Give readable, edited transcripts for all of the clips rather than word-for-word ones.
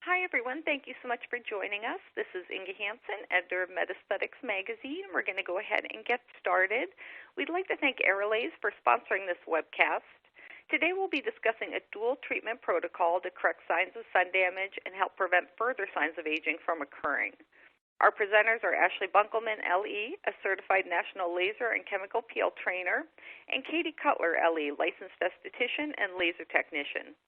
Hi, everyone. Thank you so much for joining us. This is Inga Hansen, editor of Metaesthetics Magazine. We're going to go ahead and get started. We'd like to thank Aerolase for sponsoring this webcast. Today we'll be discussing a dual treatment protocol to correct signs of sun damage and help prevent further signs of aging from occurring. Our presenters are Ashley Bunkelman, LE, a certified national laser and chemical peel trainer, and Katie Cutler, LE, licensed esthetician and laser technician.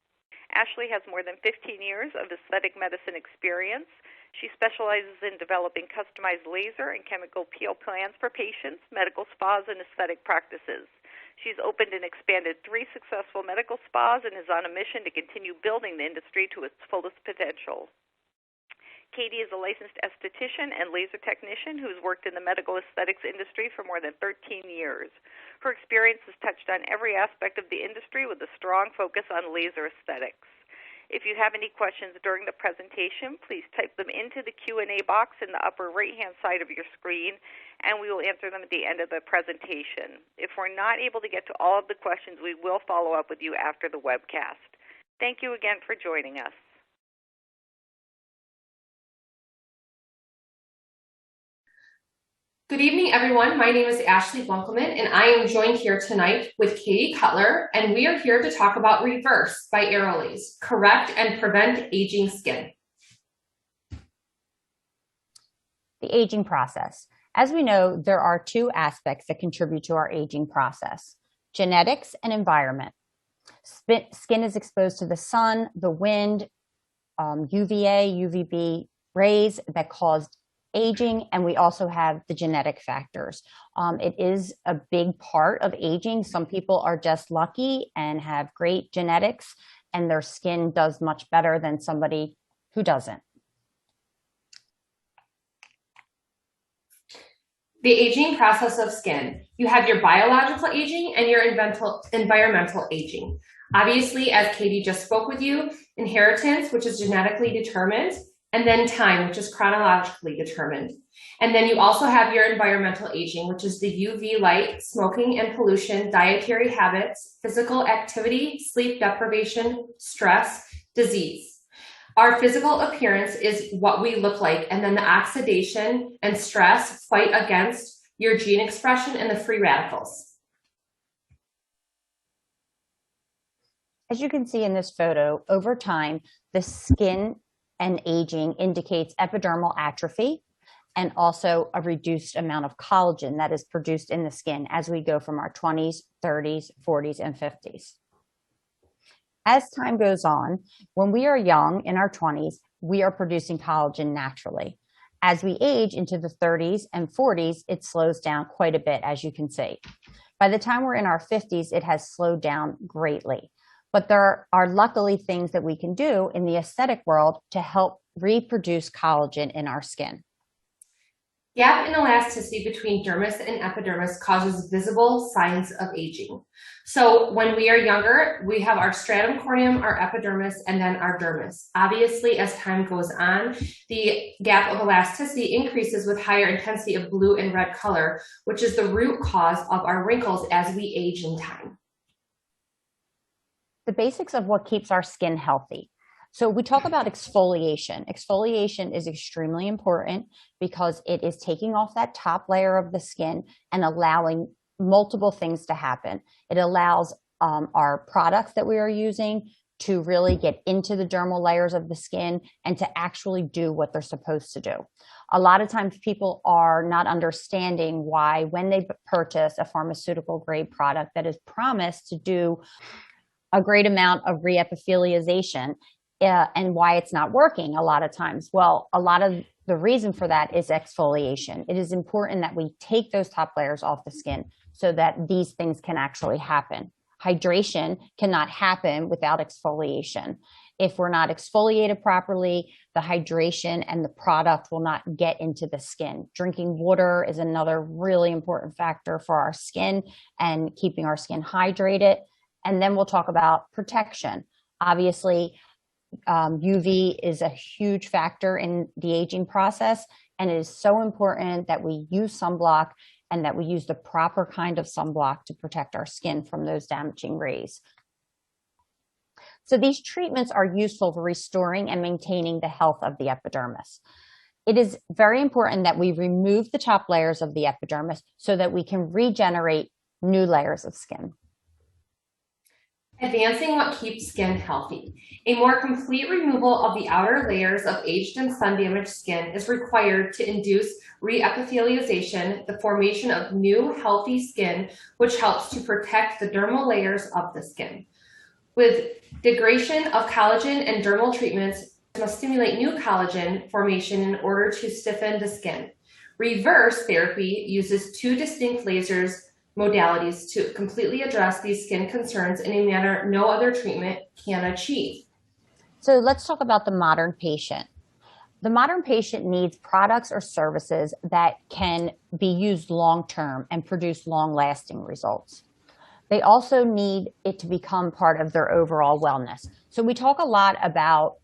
Ashley has more than 15 years of aesthetic medicine experience. She specializes in developing customized laser and chemical peel plans for patients, medical spas, and aesthetic practices. She's opened and expanded 3 successful medical spas and is on a mission to continue building the industry to its fullest potential. Katie is a licensed esthetician and laser technician who's worked in the medical aesthetics industry for more than 13 years. Her experience has touched on every aspect of the industry with a strong focus on laser aesthetics. If you have any questions during the presentation, please type them into the Q&A box in the upper right-hand side of your screen, and we will answer them at the end of the presentation. If we're not able to get to all of the questions, we will follow up with you after the webcast. Thank you again for joining us. Good evening, everyone. My name is Ashley Bunkelman, and I am joined here tonight with Katie Cutler, and we are here to talk about Reverse by Aerolase, correct and prevent aging skin. The aging process. As we know, there are 2 aspects that contribute to our aging process: genetics and environment. Skin is exposed to the sun, the wind, UVA, UVB rays that cause aging, and we also have the genetic factors. It is a big part of aging. Some people are just lucky and have great genetics, and their skin does much better than somebody who doesn't. The aging process of skin. You have your biological aging and your environmental aging. Obviously, as Katie just spoke with you, inheritance, which is genetically determined, and then time, which is chronologically determined. And then you also have your environmental aging, which is the UV light, smoking and pollution, dietary habits, physical activity, sleep deprivation, stress, disease. Our physical appearance is what we look like, and then the oxidation and stress fight against your gene expression and the free radicals. As you can see in this photo, over time, the skin and aging indicates epidermal atrophy and also a reduced amount of collagen that is produced in the skin as we go from our 20s, 30s, 40s, and 50s. As time goes on, when we are young in our 20s, we are producing collagen naturally. As we age into the 30s and 40s, it slows down quite a bit, as you can see. By the time we're in our 50s, it has slowed down greatly. But there are luckily things that we can do in the aesthetic world to help reproduce collagen in our skin. Gap in elasticity between dermis and epidermis causes visible signs of aging. So when we are younger, we have our stratum corneum, our epidermis, and then our dermis. Obviously, as time goes on, the gap of elasticity increases with higher intensity of blue and red color, which is the root cause of our wrinkles as we age in time. The basics of what keeps our skin healthy. So we talk about exfoliation. Exfoliation is extremely important because it is taking off that top layer of the skin and allowing multiple things to happen. It allows our products that we are using to really get into the dermal layers of the skin and to actually do what they're supposed to do. A lot of times people are not understanding why when they purchase a pharmaceutical grade product that is promised to do a great amount of reepithelialization and why it's not working a lot of times. Well, a lot of the reason for that is exfoliation. It is important that we take those top layers off the skin so that these things can actually happen. Hydration cannot happen without exfoliation. If we're not exfoliated properly, the hydration and the product will not get into the skin. Drinking water is another really important factor for our skin and keeping our skin hydrated. And then we'll talk about protection. Obviously, UV is a huge factor in the aging process, and it is so important that we use sunblock and that we use the proper kind of sunblock to protect our skin from those damaging rays. So these treatments are useful for restoring and maintaining the health of the epidermis. It is very important that we remove the top layers of the epidermis so that we can regenerate new layers of skin. Advancing what keeps skin healthy. A more complete removal of the outer layers of aged and sun-damaged skin is required to induce reepithelialization, the formation of new healthy skin, which helps to protect the dermal layers of the skin. With degradation of collagen and dermal treatments must stimulate new collagen formation in order to stiffen the skin. Reverse therapy uses two distinct lasers modalities to completely address these skin concerns in a manner no other treatment can achieve. So let's talk about the modern patient. The modern patient needs products or services that can be used long-term and produce long-lasting results. They also need it to become part of their overall wellness. So we talk a lot about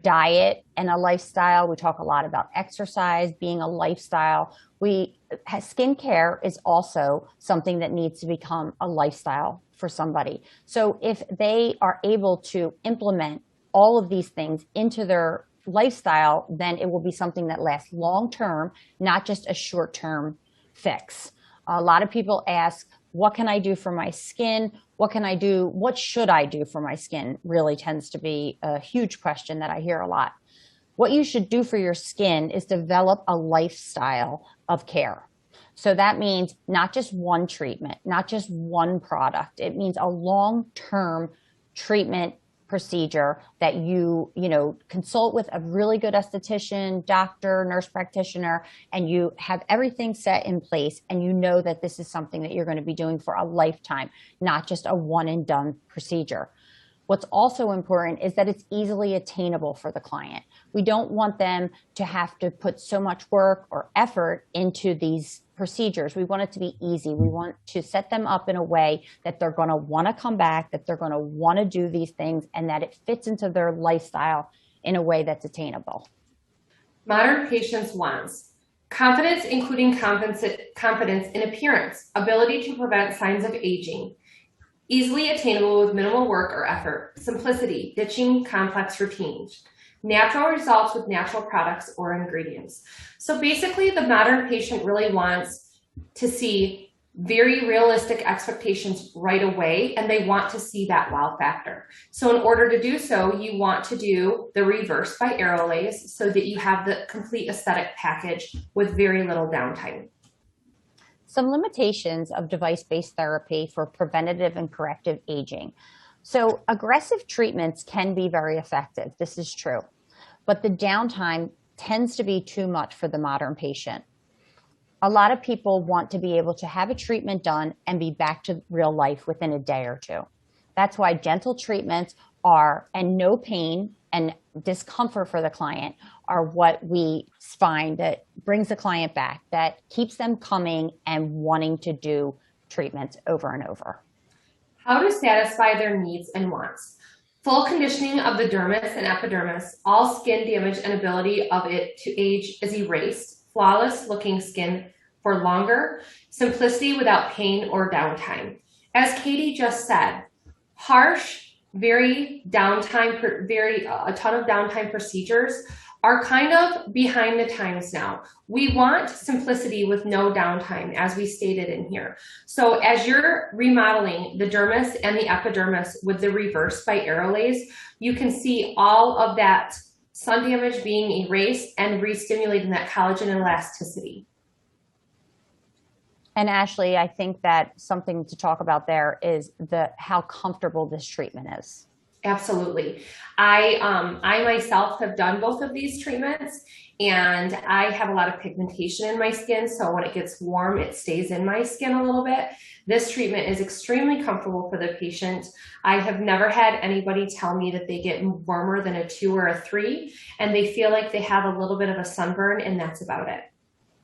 diet and a lifestyle. We talk a lot about exercise being a lifestyle. Skincare is also something that needs to become a lifestyle for somebody. So if they are able to implement all of these things into their lifestyle, then it will be something that lasts long-term, not just a short-term fix. A lot of people ask, what can I do for my skin? What can I do? What should I do for my skin? Really tends to be a huge question that I hear a lot. What you should do for your skin is develop a lifestyle of care. So that means not just one treatment, not just one product. It means a long-term treatment procedure that you consult with a really good esthetician, doctor, nurse practitioner, and you have everything set in place, and you know that this is something that you're going to be doing for a lifetime, not just a one and done procedure. What's also important is that it's easily attainable for the client. We don't want them to have to put so much work or effort into these procedures. We want it to be easy. We want to set them up in a way that they're going to want to come back, that they're going to want to do these things, and that it fits into their lifestyle in a way that's attainable. Modern patients' wants. Confidence, including confidence in appearance, ability to prevent signs of aging, easily attainable with minimal work or effort, simplicity, ditching complex routines, natural results with natural products or ingredients. So basically, the modern patient really wants to see very realistic expectations right away, and they want to see that wow factor. So in order to do so, you want to do the reverse by Aerolase so that you have the complete aesthetic package with very little downtime. Some limitations of device-based therapy for preventative and corrective aging. So aggressive treatments can be very effective. This is true. But the downtime tends to be too much for the modern patient. A lot of people want to be able to have a treatment done and be back to real life within a day or two. That's why gentle treatments and no pain and discomfort for the client are what we find that brings the client back, that keeps them coming and wanting to do treatments over and over. How to satisfy their needs and wants. Full conditioning of the dermis and epidermis, all skin damage and ability of it to age is erased, flawless looking skin for longer, simplicity without pain or downtime. As Katie just said, harsh, a ton of downtime procedures are kind of behind the times now. We want simplicity with no downtime, as we stated in here. So as you're remodeling the dermis and the epidermis with the reverse by Aerolase, you can see all of that sun damage being erased and re-stimulating that collagen and elasticity. And Ashley, I think that something to talk about there is how comfortable this treatment is. Absolutely. I myself have done both of these treatments, and I have a lot of pigmentation in my skin. So when it gets warm, it stays in my skin a little bit. This treatment is extremely comfortable for the patient. I have never had anybody tell me that they get warmer than a 2 or a 3, and they feel like they have a little bit of a sunburn, and that's about it.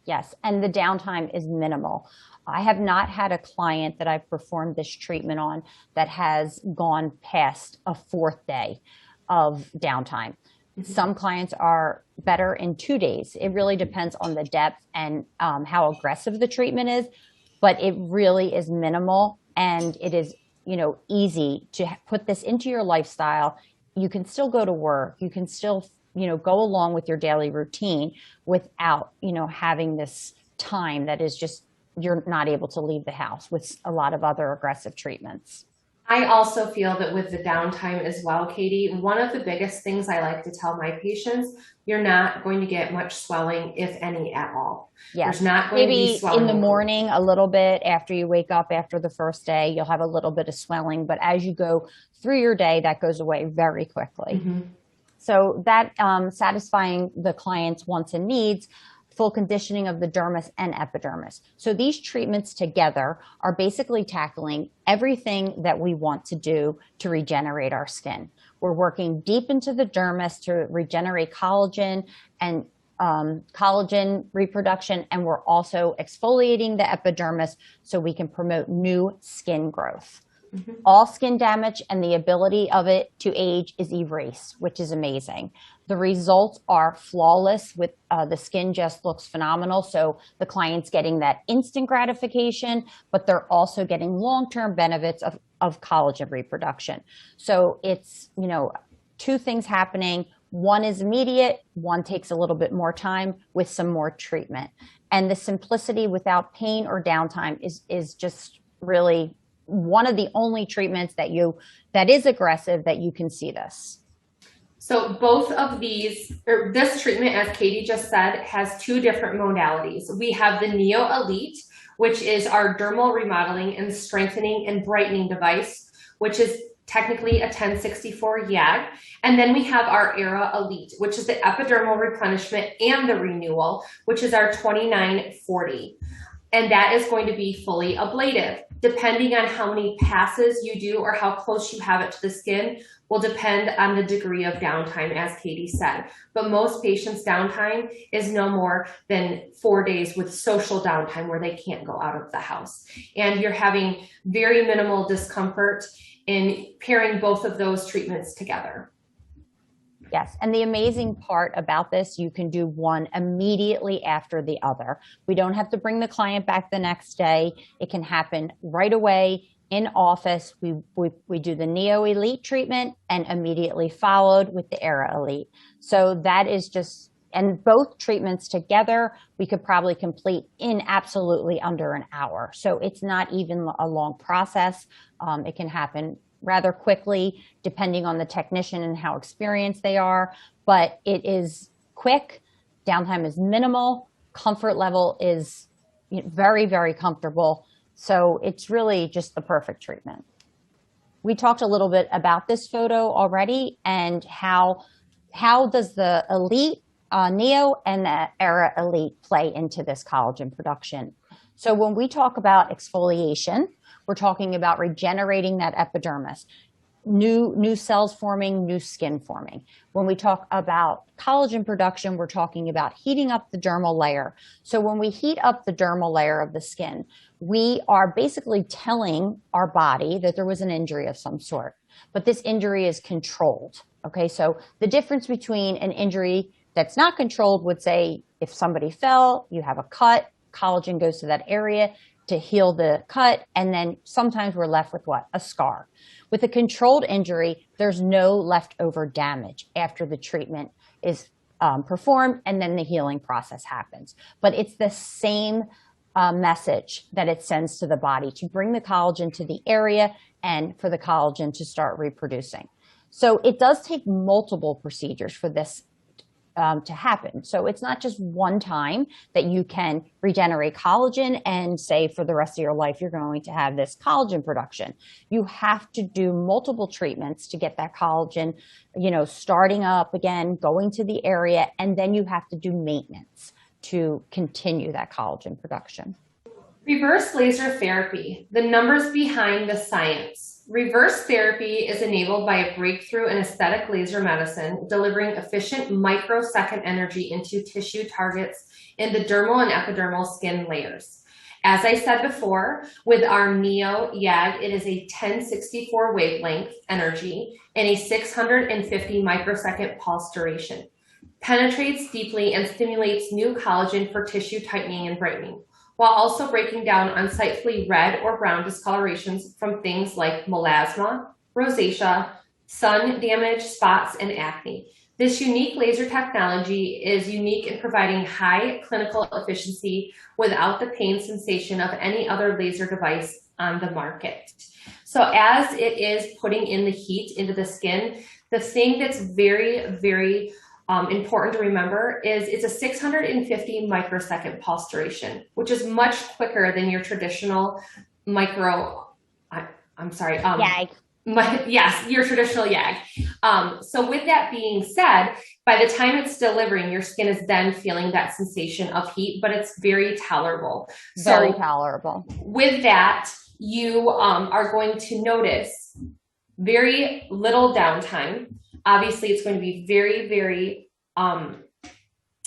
Yes, and the downtime is minimal. I have not had a client that I've performed this treatment on that has gone past a 4th day of downtime. Mm-hmm. Some clients are better in 2 days. It really depends on the depth and how aggressive the treatment is, but it really is minimal, and it is easy to put this into your lifestyle you can still go to work. You can still, go along with your daily routine without, having this time that is just, you're not able to leave the house with a lot of other aggressive treatments. I also feel that with the downtime as well, Katie, one of the biggest things I like to tell my patients, you're not going to get much swelling, if any at all. Yes. There's not going to be swelling. Maybe in the morning, a little bit after you wake up after the first day, you'll have a little bit of swelling, but as you go through your day, that goes away very quickly. Mm-hmm. So that satisfying the client's wants and needs, full conditioning of the dermis and epidermis. So these treatments together are basically tackling everything that we want to do to regenerate our skin. We're working deep into the dermis to regenerate collagen and collagen reproduction, and we're also exfoliating the epidermis so we can promote new skin growth. Mm-hmm. All skin damage and the ability of it to age is erased, which is amazing. The results are flawless. With the skin just looks phenomenal. So the client's getting that instant gratification, but they're also getting long-term benefits of collagen reproduction. So it's, two things happening. One is immediate, one takes a little bit more time with some more treatment. And the simplicity without pain or downtime is just really one of the only treatments that is aggressive that you can see this. So both of these, or this treatment, as Katie just said, has two different modalities. We have the Neo Elite, which is our dermal remodeling and strengthening and brightening device, which is technically a 1064 YAG. And then we have our Era Elite, which is the epidermal replenishment and the renewal, which is our 2940. And that is going to be fully ablative. Depending on how many passes you do or how close you have it to the skin will depend on the degree of downtime, as Katie said. But most patients' downtime is no more than 4 days with social downtime where they can't go out of the house. And you're having very minimal discomfort in pairing both of those treatments together. Yes. And the amazing part about this, you can do one immediately after the other. We don't have to bring the client back the next day. It can happen right away in office. We do the Neo Elite treatment and immediately followed with the Era Elite. So that is just, and both treatments together, we could probably complete in absolutely under an hour. So it's not even a long process. It can happen rather quickly, depending on the technician and how experienced they are. But it is quick, downtime is minimal, comfort level is very, very comfortable. So it's really just the perfect treatment. We talked a little bit about this photo already and how does the Elite Neo and the Era Elite play into this collagen production. So when we talk about exfoliation, we're talking about regenerating that epidermis, new cells forming, new skin forming. When we talk about collagen production, we're talking about heating up the dermal layer. So when we heat up the dermal layer of the skin, we are basically telling our body that there was an injury of some sort, but this injury is controlled. Okay, so the difference between an injury that's not controlled would say if somebody fell, you have a cut, collagen goes to that area to heal the cut, and then sometimes we're left with what? A scar. With a controlled injury, there's no leftover damage after the treatment is performed, and then the healing process happens. But it's the same message that it sends to the body to bring the collagen to the area and for the collagen to start reproducing. So it does take multiple procedures for this to happen. So it's not just one time that you can regenerate collagen and say for the rest of your life you're going to have this collagen production. You have to do multiple treatments to get that collagen, starting up again, going to the area, and then you have to do maintenance to continue that collagen production. Reverse laser therapy, the numbers behind the science. Reverse therapy is enabled by a breakthrough in aesthetic laser medicine, delivering efficient microsecond energy into tissue targets in the dermal and epidermal skin layers. As I said before, with our Neo YAG, it is a 1064 wavelength energy and a 650 microsecond pulse duration. Penetrates deeply and stimulates new collagen for tissue tightening and brightening, while also breaking down unsightly red or brown discolorations from things like melasma, rosacea, sun damage, spots, and acne. This unique laser technology is unique in providing high clinical efficiency without the pain sensation of any other laser device on the market. So as it is putting in the heat into the skin, the thing that's very, very important to remember is it's a 650 microsecond pulse duration, which is much quicker than your traditional YAG. Yes, your traditional YAG. So with that being said, by the time it's delivering, your skin is then feeling that sensation of heat, but it's very tolerable. Very tolerable. With that, you are going to notice very little downtime. Obviously, it's going to be very, very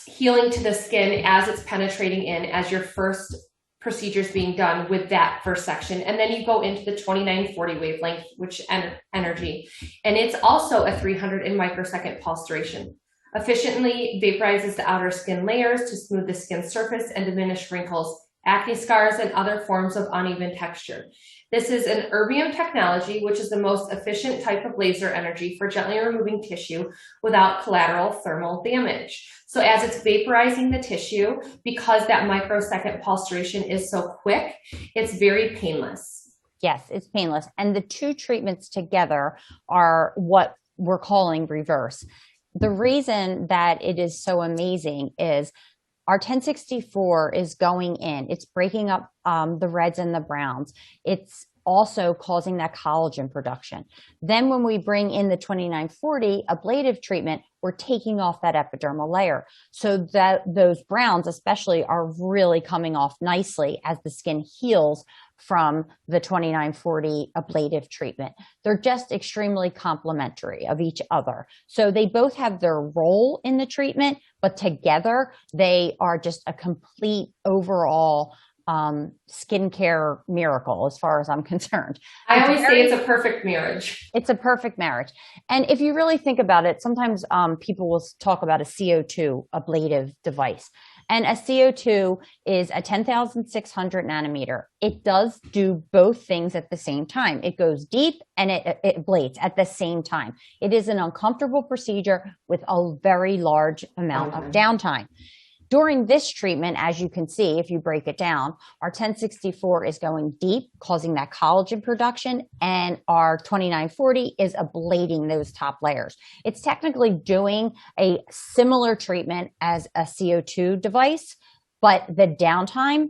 healing to the skin as it's penetrating in as your first procedures being done with that first section. And then you go into the 2940 wavelength, which energy. And it's also a 300 microsecond pulse duration. Efficiently vaporizes the outer skin layers to smooth the skin surface and diminish wrinkles, acne scars, and other forms of uneven texture. This is an erbium technology, which is the most efficient type of laser energy for gently removing tissue without collateral thermal damage. So as it's vaporizing the tissue, because that microsecond pulse duration is so quick, it's very painless. Yes, it's painless. And the two treatments together are what we're calling reverse. The reason that it is so amazing is our 1064 is going in. It's breaking up the reds and the browns. It's also causing that collagen production. Then when we bring in the 2940 ablative treatment, we're taking off that epidermal layer. So that those browns especially are really coming off nicely as the skin heals from the 2940 ablative treatment. They're just extremely complementary of each other. So they both have their role in the treatment, but together they are just a complete overall skincare miracle as far as I'm concerned. I always say it's a perfect marriage. It's a perfect marriage. And if you really think about it, sometimes people will talk about a CO2 ablative device. And a CO2 is a 10,600 nanometer. It does do both things at the same time. It goes deep and it ablates at the same time. It is an uncomfortable procedure with a very large amount of downtime. During this treatment, as you can see, if you break it down, our 1064 is going deep, causing that collagen production, and our 2940 is ablating those top layers. It's technically doing a similar treatment as a CO2 device, but the downtime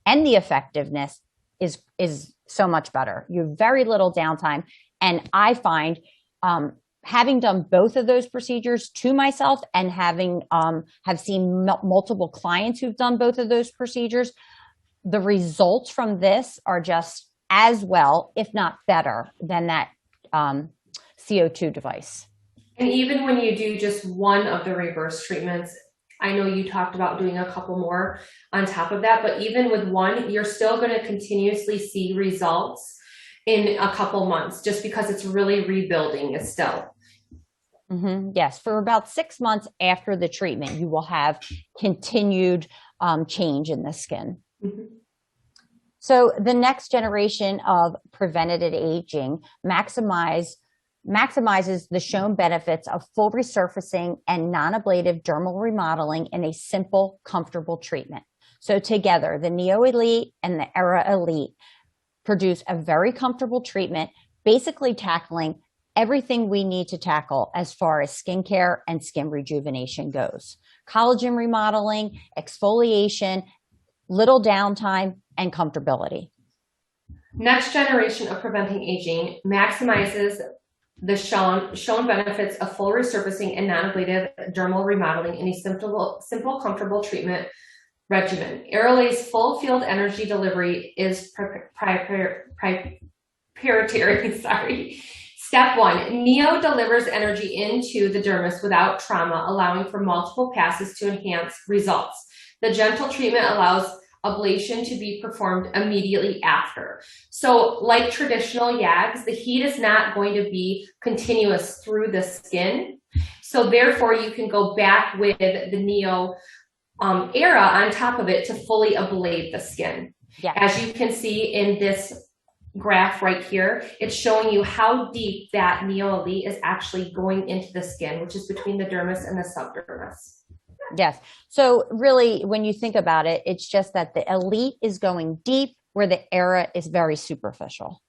and the effectiveness is so much better. You have very little downtime, and I find having done both of those procedures to myself and having have seen multiple clients who've done both of those procedures, the results from this are just as well, if not better, than that CO2 device. And even when you do just one of the reverse treatments, I know you talked about doing a couple more on top of that, but even with one, you're still going to continuously see results in a couple months just because it's really rebuilding it still. Mm-hmm. Yes, for about 6 months after the treatment, you will have continued change in the skin. Mm-hmm. So the next generation of preventative aging maximizes the shown benefits of full resurfacing and non-ablative dermal remodeling in a simple, comfortable treatment. So together, the Neo Elite and the Era Elite produce a very comfortable treatment, basically tackling everything we need to tackle as far as skincare and skin rejuvenation goes. Collagen remodeling, exfoliation, little downtime, and comfortability. Next generation of preventing aging maximizes the shown benefits of full resurfacing and non-ablative dermal remodeling in a simple, comfortable treatment regimen. Aerolase full field energy delivery is proprietary. Step 1, Neo delivers energy into the dermis without trauma, allowing for multiple passes to enhance results. The gentle treatment allows ablation to be performed immediately after. So like traditional YAGs, the heat is not going to be continuous through the skin. So therefore you can go back with the Neo Era on top of it to fully ablate the skin. Yeah. As you can see in this graph right here, it's showing you how deep that Neo Elite is actually going into the skin, which is between the dermis and the subdermis. Yes. So really, when you think about it, it's just that the Elite is going deep where the Era is very superficial.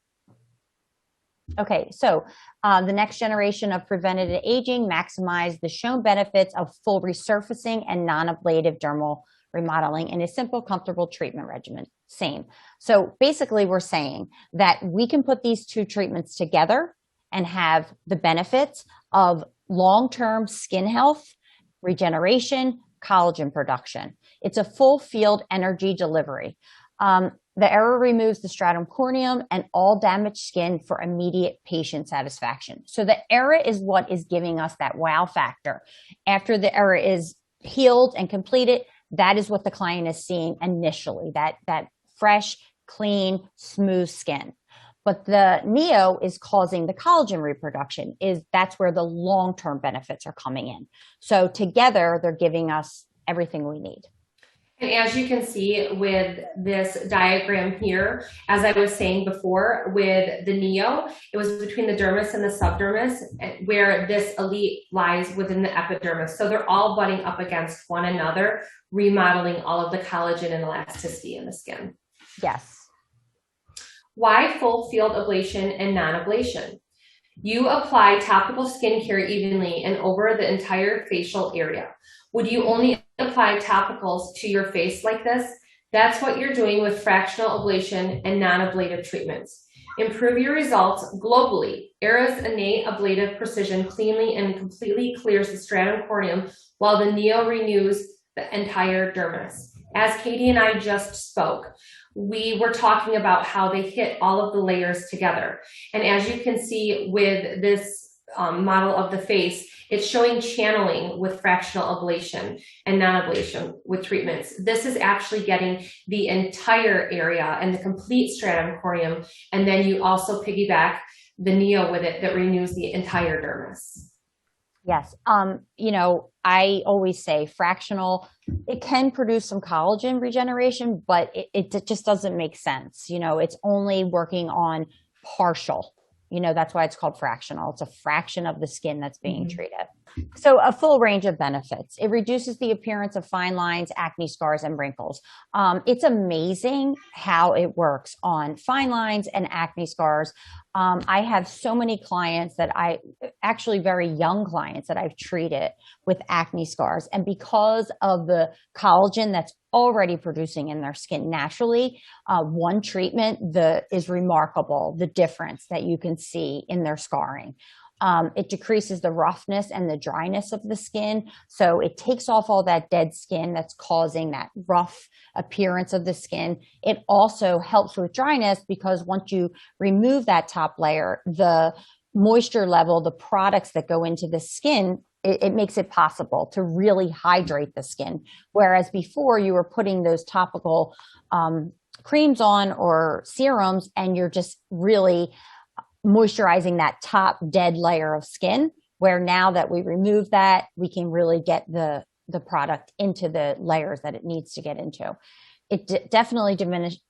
Okay, so the next generation of preventative aging maximize the shown benefits of full resurfacing and non-ablative dermal remodeling in a simple, comfortable treatment regimen. Same. So basically, we're saying that we can put these two treatments together and have the benefits of long-term skin health, regeneration, collagen production. It's a full field energy delivery. The Era removes the stratum corneum and all damaged skin for immediate patient satisfaction. So the Era is what is giving us that wow factor. After the Era is healed and completed, that is what the client is seeing initially, that fresh, clean, smooth skin. But the Neo is causing the collagen reproduction. That's where the long-term benefits are coming in. So together, they're giving us everything we need. And as you can see with this diagram here, as I was saying before, with the Neo, it was between the dermis and the subdermis, where this Elite lies within the epidermis. So they're all butting up against one another, remodeling all of the collagen and elasticity in the skin. Yes. Why full field ablation and non-ablation? You apply topical skincare evenly and over the entire facial area. Would you only apply topicals to your face like this? That's what you're doing with fractional ablation and non-ablative treatments. Improve your results globally. Era's innate ablative precision cleanly and completely clears the stratum corneum, while the Neo renews the entire dermis. As Katie and I just spoke, we were talking about how they hit all of the layers together. And as you can see with this model of the face, it's showing channeling with fractional ablation and non-ablation with treatments. This is actually getting the entire area and the complete stratum corneum. And then you also piggyback the Neo with it that renews the entire dermis. Yes. I always say fractional, it can produce some collagen regeneration, but it just doesn't make sense. It's only working on partial. That's why it's called fractional. It's a fraction of the skin that's being treated. So a full range of benefits. It reduces the appearance of fine lines, acne scars, and wrinkles. It's amazing how it works on fine lines and acne scars. I have so many clients actually very young clients that I've treated with acne scars. And because of the collagen that's already producing in their skin naturally, one treatment is remarkable, the difference that you can see in their scarring. It decreases the roughness and the dryness of the skin. So it takes off all that dead skin that's causing that rough appearance of the skin. It also helps with dryness because once you remove that top layer, the moisture level, the products that go into the skin, it makes it possible to really hydrate the skin. Whereas before you were putting those topical creams on or serums and you're just really moisturizing that top dead layer of skin, where now that we remove that, we can really get the product into the layers that it needs to get into. It definitely diminishes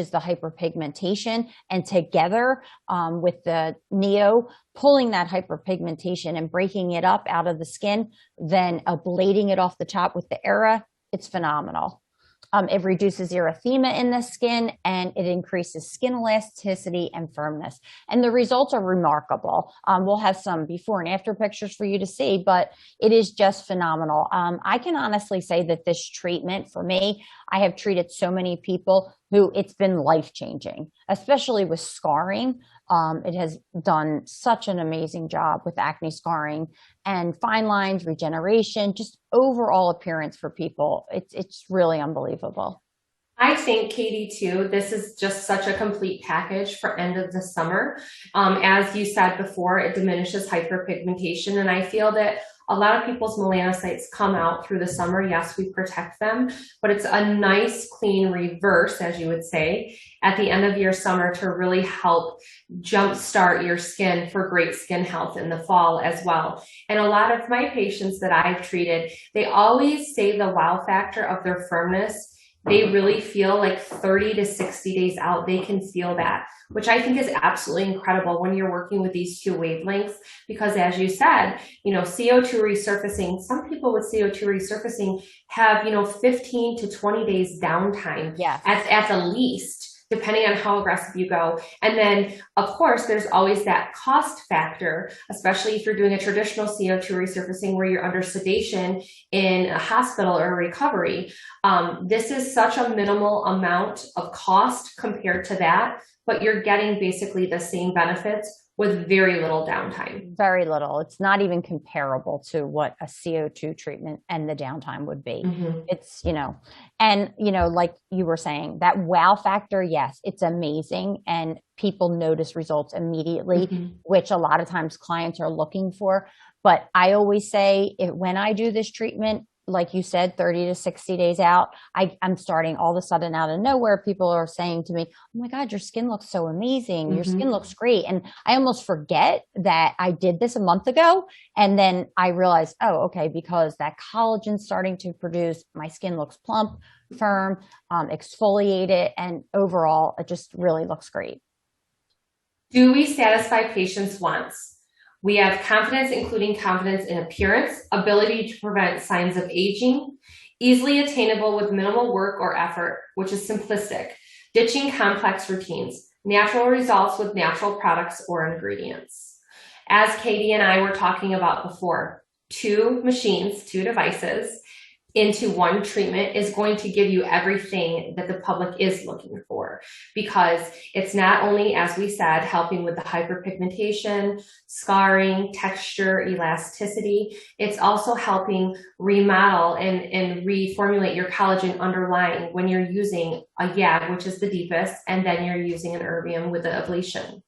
the hyperpigmentation, and together with the Neo, pulling that hyperpigmentation and breaking it up out of the skin, then ablating it off the top with the Era, it's phenomenal. It reduces erythema in the skin, and it increases skin elasticity and firmness. And the results are remarkable. We'll have some before and after pictures for you to see, but it is just phenomenal. I can honestly say that this treatment for me, I have treated so many people who it's been life-changing, especially with scarring. It has done such an amazing job with acne scarring and fine lines, regeneration, just overall appearance for people. It's really unbelievable. I think, Katie, too, this is just such a complete package for end of the summer. As you said before, it diminishes hyperpigmentation, and I feel that a lot of people's melanocytes come out through the summer. Yes, we protect them, but it's a nice, clean reverse, as you would say, at the end of your summer to really help jumpstart your skin for great skin health in the fall as well. And a lot of my patients that I've treated, they always say the wow factor of their firmness they really feel like 30 to 60 days out, they can feel that, which I think is absolutely incredible when you're working with these two wavelengths, because as you said, CO2 resurfacing, some people with CO2 resurfacing have, 15 to 20 days downtime at the least, depending on how aggressive you go. And then, of course, there's always that cost factor, especially if you're doing a traditional CO2 resurfacing where you're under sedation in a hospital or recovery. This is such a minimal amount of cost compared to that, but you're getting basically the same benefits with very little downtime. Very little. It's not even comparable to what a CO2 treatment and the downtime would be. It's, and, like you were saying, that wow factor, yes, it's amazing. And people notice results immediately, which a lot of times clients are looking for. But I always say when I do this treatment, like you said, 30 to 60 days out, I'm starting all of a sudden out of nowhere. People are saying to me, oh my God, your skin looks so amazing. Your skin looks great. And I almost forget that I did this a month ago. And then I realize, oh, okay, because that collagen's starting to produce, my skin looks plump, firm, exfoliated, and overall, it just really looks great. Do we satisfy patients' wants? We have confidence, including confidence in appearance, ability to prevent signs of aging, easily attainable with minimal work or effort, which is simplistic, ditching complex routines, natural results with natural products or ingredients. As Katie and I were talking about before, 2 machines, 2 devices into one treatment is going to give you everything that the public is looking for, because it's not only, as we said, helping with the hyperpigmentation, scarring, texture, elasticity, it's also helping remodel and reformulate your collagen underlying when you're using a YAG, which is the deepest, and then you're using an erbium with the ablation.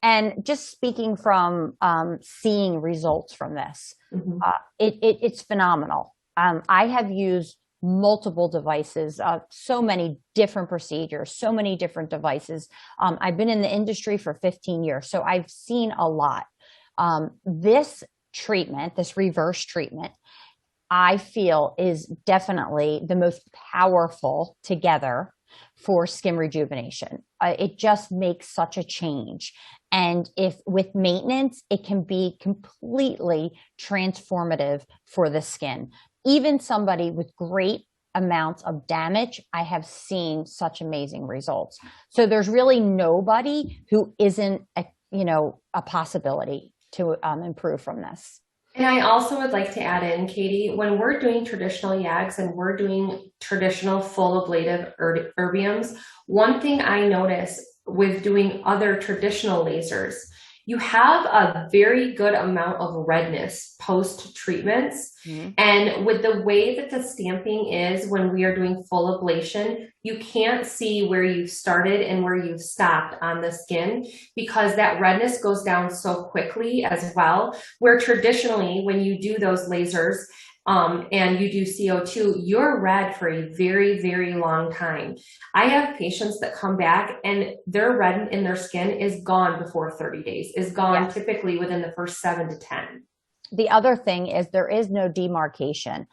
And just speaking from seeing results from this, it's phenomenal. I have used multiple devices, so many different procedures, so many different devices. I've been in the industry for 15 years, so I've seen a lot. This treatment, this reverse treatment, I feel is definitely the most powerful together for skin rejuvenation. It just makes such a change. And if with maintenance, it can be completely transformative for the skin. Even somebody with great amounts of damage, I have seen such amazing results. So there's really nobody who isn't a possibility to improve from this. And I also would like to add in, Katie, when we're doing traditional YAGs and we're doing traditional full ablative erbiums, one thing I notice with doing other traditional lasers, you have a very good amount of redness post-treatments. And with the way that the stamping is when we are doing full ablation, you can't see where you've started and where you've stopped on the skin, because that redness goes down so quickly as well, where traditionally when you do those lasers, and you do CO2, you're red for a very, very long time. I have patients that come back and their red in their skin is gone before 30 days, is gone typically within the first 7 to 10. The other thing is there is no demarcation.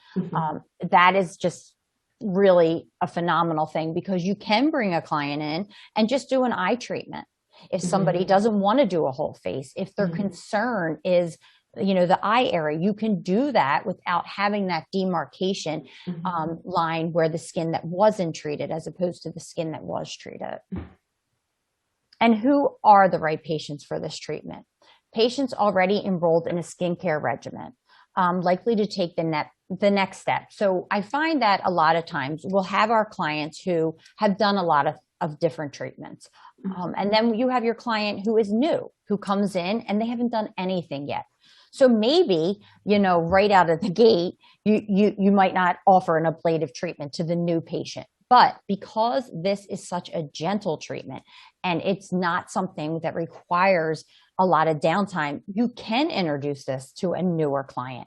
That is just really a phenomenal thing, because you can bring a client in and just do an eye treatment. If somebody doesn't want to do a whole face, if their concern is the eye area, you can do that without having that demarcation line where the skin that wasn't treated as opposed to the skin that was treated. And who are the right patients for this treatment? Patients already enrolled in a skincare regimen, likely to take the next step. So I find that a lot of times we'll have our clients who have done a lot of different treatments. And then you have your client who is new, who comes in and they haven't done anything yet. So maybe, right out of the gate, you might not offer an ablative treatment to the new patient. But because this is such a gentle treatment and it's not something that requires a lot of downtime, you can introduce this to a newer client.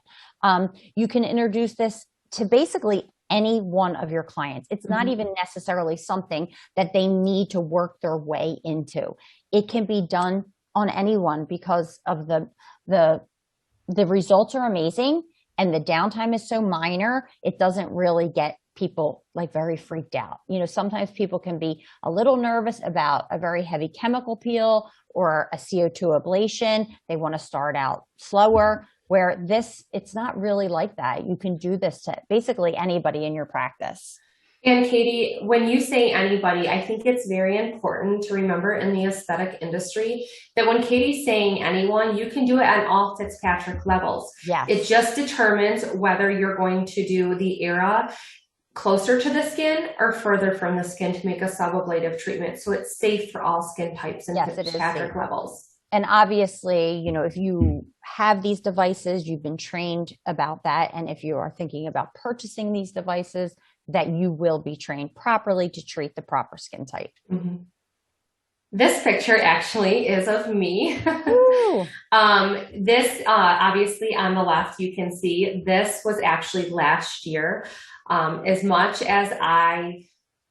You can introduce this to basically any one of your clients. It's not even necessarily something that they need to work their way into. It can be done on anyone because of the results are amazing and the downtime is so minor, it doesn't really get people like very freaked out. Sometimes people can be a little nervous about a very heavy chemical peel or a CO2 ablation. They want to start out slower, where it's not really like that. You can do this to basically anybody in your practice. And Katie, when you say anybody, I think it's very important to remember in the aesthetic industry that when Katie's saying anyone, you can do it on all Fitzpatrick levels. Yes. It just determines whether you're going to do the Aera closer to the skin or further from the skin to make a subablative treatment. So it's safe for all skin types and Fitzpatrick levels. And obviously, if you have these devices, you've been trained about that. And if you are thinking about purchasing these devices, that you will be trained properly to treat the proper skin type. Mm-hmm. This picture actually is of me. This, obviously on the left, you can see this was actually last year. As much as I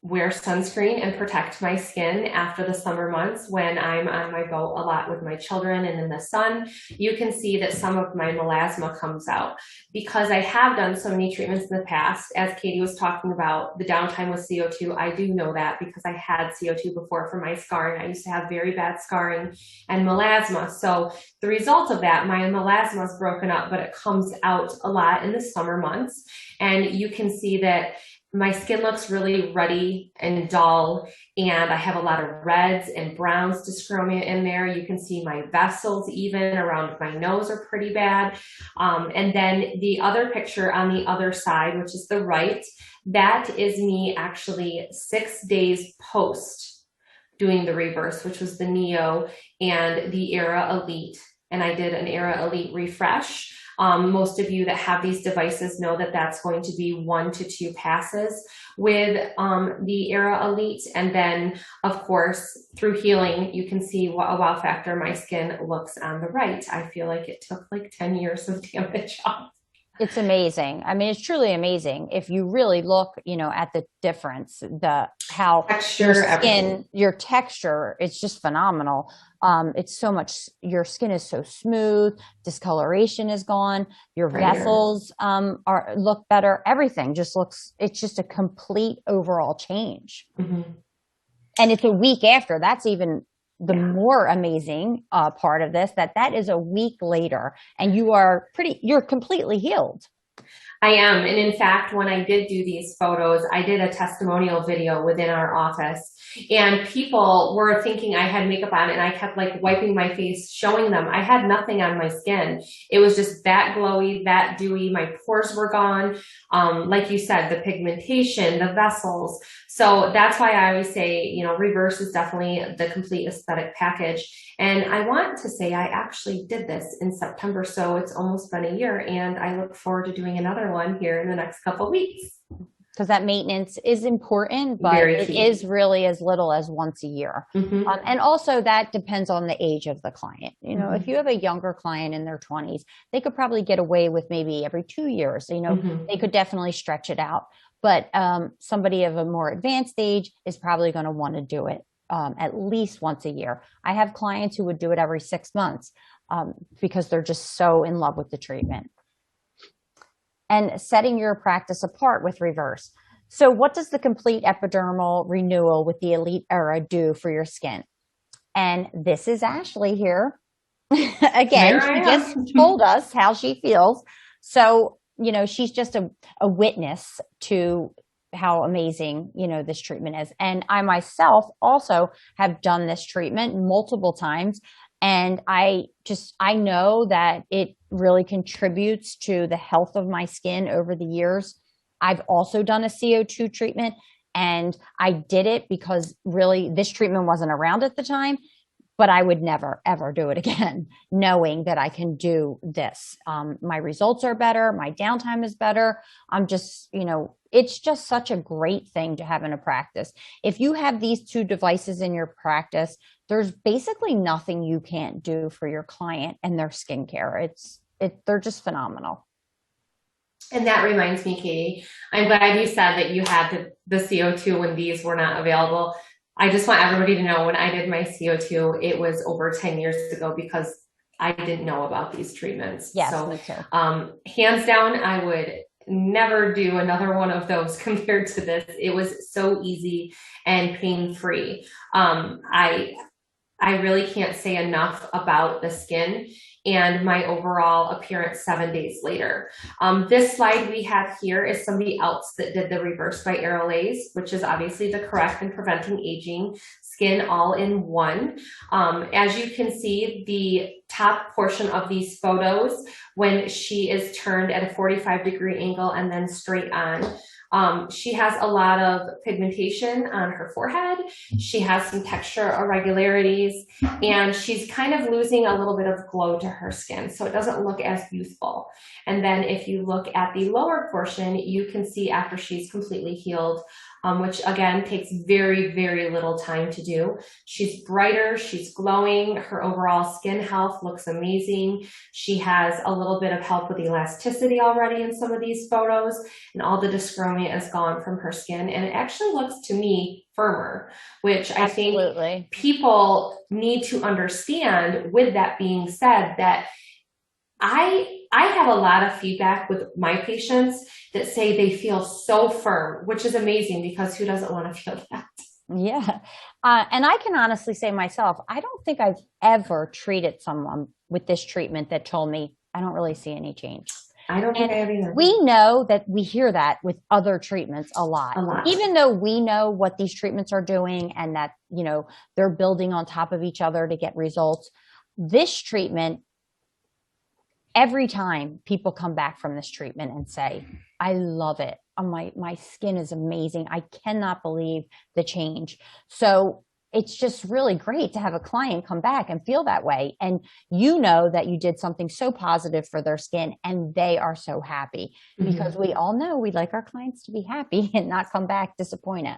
wear sunscreen and protect my skin after the summer months when I'm on my boat a lot with my children and in the sun, you can see that some of my melasma comes out. Because I have done so many treatments in the past, as Katie was talking about, the downtime with CO2, I do know that because I had CO2 before for my scarring. I used to have very bad scarring and melasma. So the result of that, my melasma is broken up, but it comes out a lot in the summer months. And you can see that my skin looks really ruddy and dull, and I have a lot of reds and browns dyschromia in there. You can see my vessels even around my nose are pretty bad. And then the other picture on the other side, which is the right, that is me actually 6 days post doing the reverse, which was the Neo and the Aera Elite. And I did an Aera Elite refresh. Most of you that have these devices know that that's going to be 1 to 2 passes with the Aera Elite. And then, of course, through healing, you can see what a wow factor my skin looks on the right. I feel like it took like 10 years of damage off. It's amazing. I mean, it's truly amazing. If you really look, at the difference, how texture, your texture, it's just phenomenal. It's so much, your skin is so smooth, discoloration is gone, your vessels look better, everything just looks, it's just a complete overall change. Mm-hmm. And it's a week after, that's even the more amazing part of this, that is a week later and you're completely healed. I am. And in fact, when I did do these photos, I did a testimonial video within our office and people were thinking I had makeup on and I kept like wiping my face, showing them I had nothing on my skin. It was just that glowy, that dewy. My pores were gone. Like you said, the pigmentation, the vessels. So that's why I always say, reverse is definitely the complete aesthetic package. And I want to say I actually did this in September, so it's almost been a year, and I look forward to doing another one here in the next couple of weeks. Because that maintenance is important, but it is really as little as once a year. Mm-hmm. And also that depends on the age of the client. If you have a younger client in their 20s, they could probably get away with maybe every 2 years. They could definitely stretch it out. But somebody of a more advanced age is probably going to want to do it at least once a year. I have clients who would do it every 6 months because they're just so in love with the treatment. And setting your practice apart with reverse. So what does the complete epidermal renewal with the Elite Aera do for your skin? And this is Ashley here. Again, she just told us how she feels. So, she's just a witness to how amazing, this treatment is. And I myself also have done this treatment multiple times. And I know that it really contributes to the health of my skin over the years. I've also done a CO2 treatment and I did it because really this treatment wasn't around at the time, but I would never, ever do it again, knowing that I can do this. My results are better. My downtime is better. I'm just, it's just such a great thing to have in a practice. If you have these 2 devices in your practice, there's basically nothing you can't do for your client and their skincare. They're just phenomenal. And that reminds me, Katie, I'm glad you said that you had the CO2 when these were not available. I just want everybody to know when I did my CO2, it was over 10 years ago because I didn't know about these treatments. Yes, so, me too. Hands down, I would never do another one of those compared to this. It was so easy and pain-free. I really can't say enough about the skin and my overall appearance 7 days later. This slide we have here is somebody else that did the Reverse by Aerolase, which is obviously the correct and preventing aging skin all in one. As you can see, the top portion of these photos, when she is turned at a 45-degree angle and then straight on, she has a lot of pigmentation on her forehead. She has some texture irregularities, and she's kind of losing a little bit of glow to her skin, so it doesn't look as youthful. And then if you look at the lower portion, you can see after she's completely healed, which again takes very, very little time to do. She's brighter, she's glowing, her overall skin health looks amazing. She has a little bit of help with elasticity already in some of these photos, and all the dyschromia is gone from her skin, and it actually looks to me firmer, which I think people need to understand. With that being said, that I have a lot of feedback with my patients that say they feel so firm, which is amazing because who doesn't want to feel that? Yeah. And I can honestly say myself, I don't think I've ever treated someone with this treatment that told me, I don't really see any change. I don't think I have either. We know that we hear that with other treatments a lot. Even though we know what these treatments are doing and that, you know, they're building on top of each other to get results. This treatment, every time people come back from this treatment and say, I love it. My skin is amazing. I cannot believe the change. So it's just really great to have a client come back and feel that way. And you know that you did something so positive for their skin and they are so happy, because we all know we'd like our clients to be happy and not come back disappointed.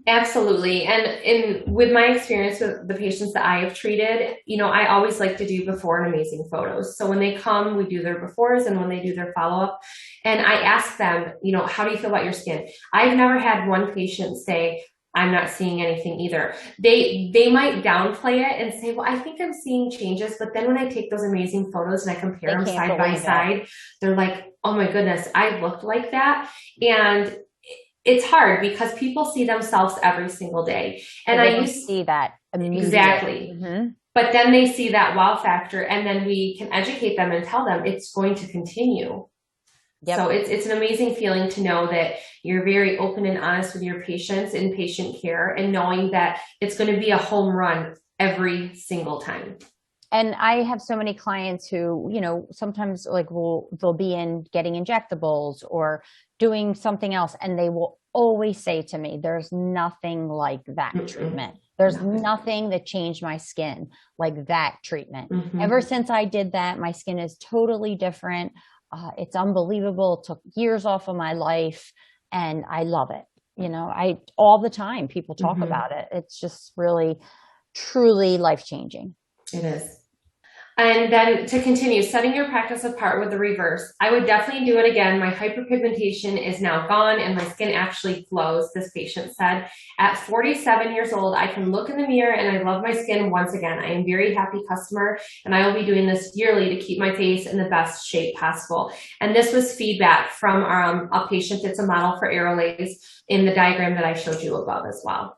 Absolutely. And with my experience with the patients that I have treated, you know, I always like to do before and amazing photos. So when they come, we do their befores, and when they do their follow-up, and I ask them, you know, how do you feel about your skin? I've never had one patient say, I'm not seeing anything either. They might downplay it and say, well, I think I'm seeing changes. But then when I take those amazing photos and I compare them side by side, they're like, oh my goodness, I looked like that. And it's hard because people see themselves every single day. And I used to see that immediately. Exactly. But then they see that wow factor, and then we can educate them and tell them it's going to continue. So it's an amazing feeling to know that you're very open and honest with your patients in patient care, and knowing that it's going to be a home run every single time. And I have so many clients who, you know, sometimes like they'll be in getting injectables or doing something else, and they will always say to me, there's nothing like that treatment. There's nothing that changed my skin like that treatment. Ever since I did that, my skin is totally different. It's unbelievable. It took years off of my life, and I love it. You know, all the time people talk about it. It's just really, truly life-changing. It is. And then to continue setting your practice apart with the Reverse, I would definitely do it again. My hyperpigmentation is now gone and my skin actually glows, this patient said. At 47 years old, I can look in the mirror and I love my skin once again. I am a very happy customer, and I will be doing this yearly to keep my face in the best shape possible. And this was feedback from a patient that's a model for Aerolase in the diagram that I showed you above as well.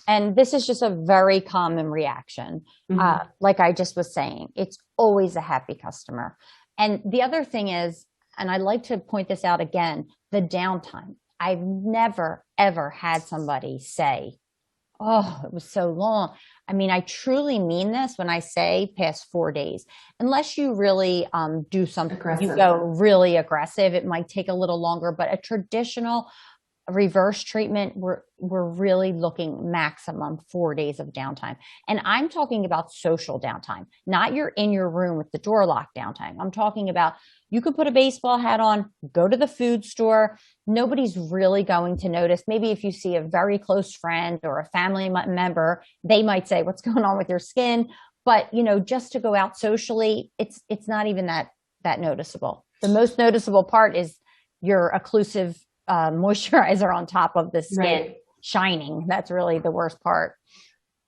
And this is just a very common reaction. Like I just was saying, it's always a happy customer. And the other thing is, and I like to point this out again, the downtime. I've never, ever had somebody say, oh, it was so long. I mean, I truly mean this when I say past 4 days. Unless you really do something, you go really aggressive, it might take a little longer, but a traditional Reverse treatment, we're really looking maximum 4 days of downtime. And I'm talking about social downtime, not you're in your room with the door locked downtime. I'm talking about you could put a baseball hat on, go to the food store. Nobody's really going to notice. Maybe if you see a very close friend or a family member, they might say, what's going on with your skin? But, you know, just to go out socially, it's not even that noticeable. The most noticeable part is your occlusive moisturizer on top of the skin shining. That's really the worst part.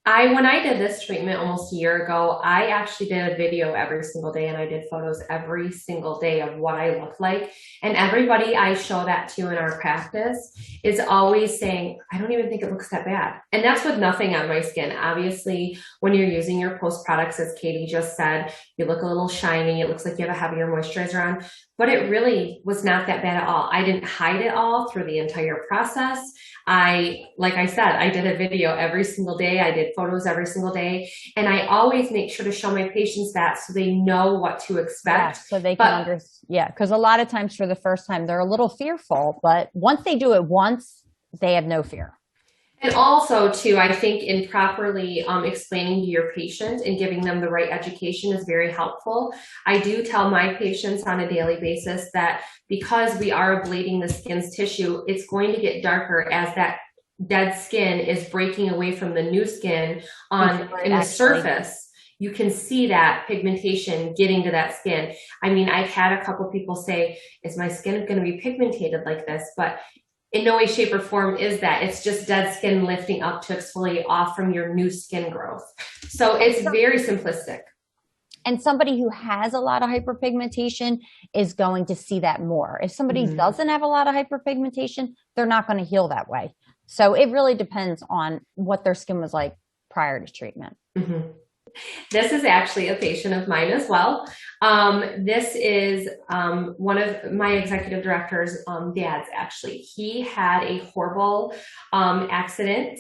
When I did this treatment almost a year ago, I actually did a video every single day and I did photos every single day of what I looked like. And everybody I show that to in our practice is always saying, I don't even think it looks that bad. And that's with nothing on my skin. Obviously, when you're using your post products, as Katie just said, you look a little shiny. It looks like you have a heavier moisturizer on, but it really was not that bad at all. I didn't hide it all through the entire process. Like I said, I did a video every single day. I did photos every single day. And I always make sure to show my patients that so they know what to expect. Yeah, so they can understand. Yeah, because a lot of times for the first time, they're a little fearful, but once they do it once, they have no fear. And also, too, I think in properly explaining to your patient and giving them the right education is very helpful. I do tell my patients on a daily basis that because we are ablating the skin's tissue, it's going to get darker as that dead skin is breaking away from the new skin in the surface. You can see that pigmentation getting to that skin. I mean, I've had a couple people say, is my skin going to be pigmented like this? But in no way, shape, or form is that. It's just dead skin lifting up to exfoliate off from your new skin growth. So it's very simplistic. And somebody who has a lot of hyperpigmentation is going to see that more. If somebody doesn't have a lot of hyperpigmentation, they're not going to heal that way. So it really depends on what their skin was like prior to treatment. This is actually a patient of mine as well. This is one of my executive director's dads, actually. He had a horrible accident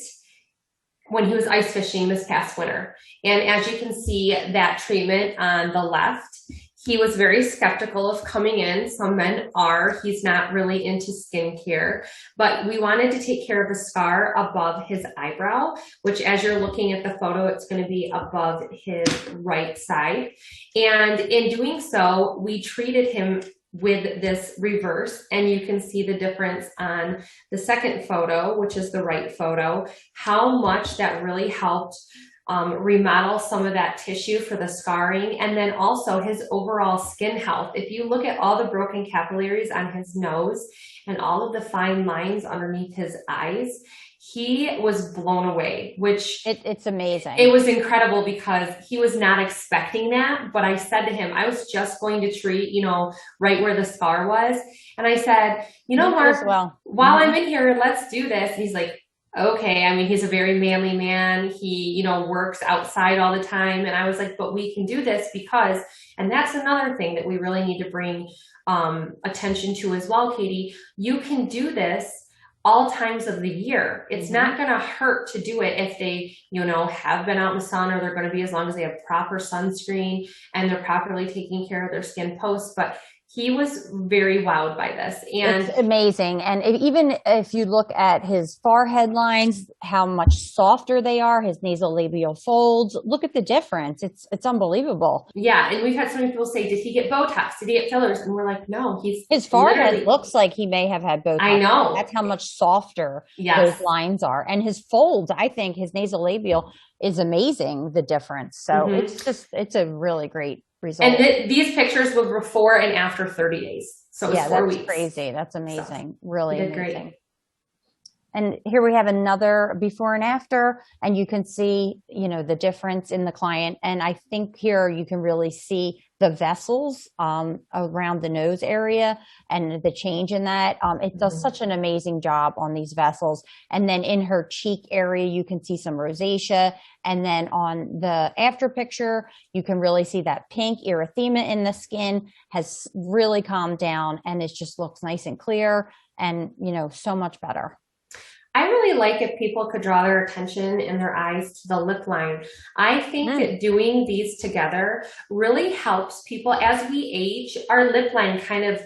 when he was ice fishing this past winter. And as you can see, that treatment on the left, he was very skeptical of coming in. Some men are. He's not really into skincare, but we wanted to take care of a scar above his eyebrow, which as you're looking at the photo, it's going to be above his right side. And in doing so, we treated him with this reverse, and you can see the difference on the second photo, which is the right photo, how much that really helped remodel some of that tissue for the scarring, and then also his overall skin health. If you look at all the broken capillaries on his nose and all of the fine lines underneath his eyes, he was blown away, which it's amazing. It was incredible because he was not expecting that. But I said to him, I was just going to treat, right where the scar was. And I said, Mark, while I'm in here, let's do this. And he's like, okay. I mean, he's a very manly man. He, works outside all the time. And I was like, but we can do this because, and that's another thing that we really need to bring attention to as well, Katie. You can do this all times of the year. It's not going to hurt to do it if they, have been out in the sun, or they're going to be, as long as they have proper sunscreen and they're properly taking care of their skin post. But he was very wowed by this. And it's amazing. And even if you look at his forehead lines, how much softer they are, his nasolabial folds, look at the difference. It's unbelievable. Yeah. And we've had so many people say, did he get Botox? Did he get fillers? And we're like, no, his forehead looks like he may have had Botox. I know. That's how much softer those lines are. And his folds, I think his nasolabial is amazing, the difference. So it's a really great result. And these pictures were before and after 30 days. So it's 4 weeks. That's crazy. That's amazing. So, really amazing. Great. And here we have another before and after, and you can see, the difference in the client. And I think here you can really see the vessels around the nose area and the change in that. It does such an amazing job on these vessels. And then in her cheek area, you can see some rosacea. And then on the after picture, you can really see that pink erythema in the skin has really calmed down, and it just looks nice and clear and, so much better. I really like if people could draw their attention and their eyes to the lip line. I think that doing these together really helps people. As we age, our lip line kind of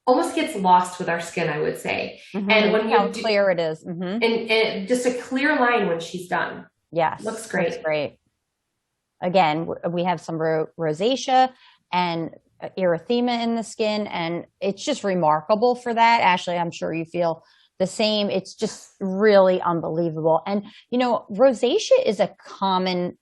almost gets lost with our skin, I would say. And when how clear it is. And just a clear line when she's done. Yes. Looks great. Looks great. Again, we have some rosacea and erythema in the skin, and it's just remarkable for that. Ashley, I'm sure you feel the same. It's just really unbelievable. And, rosacea is a common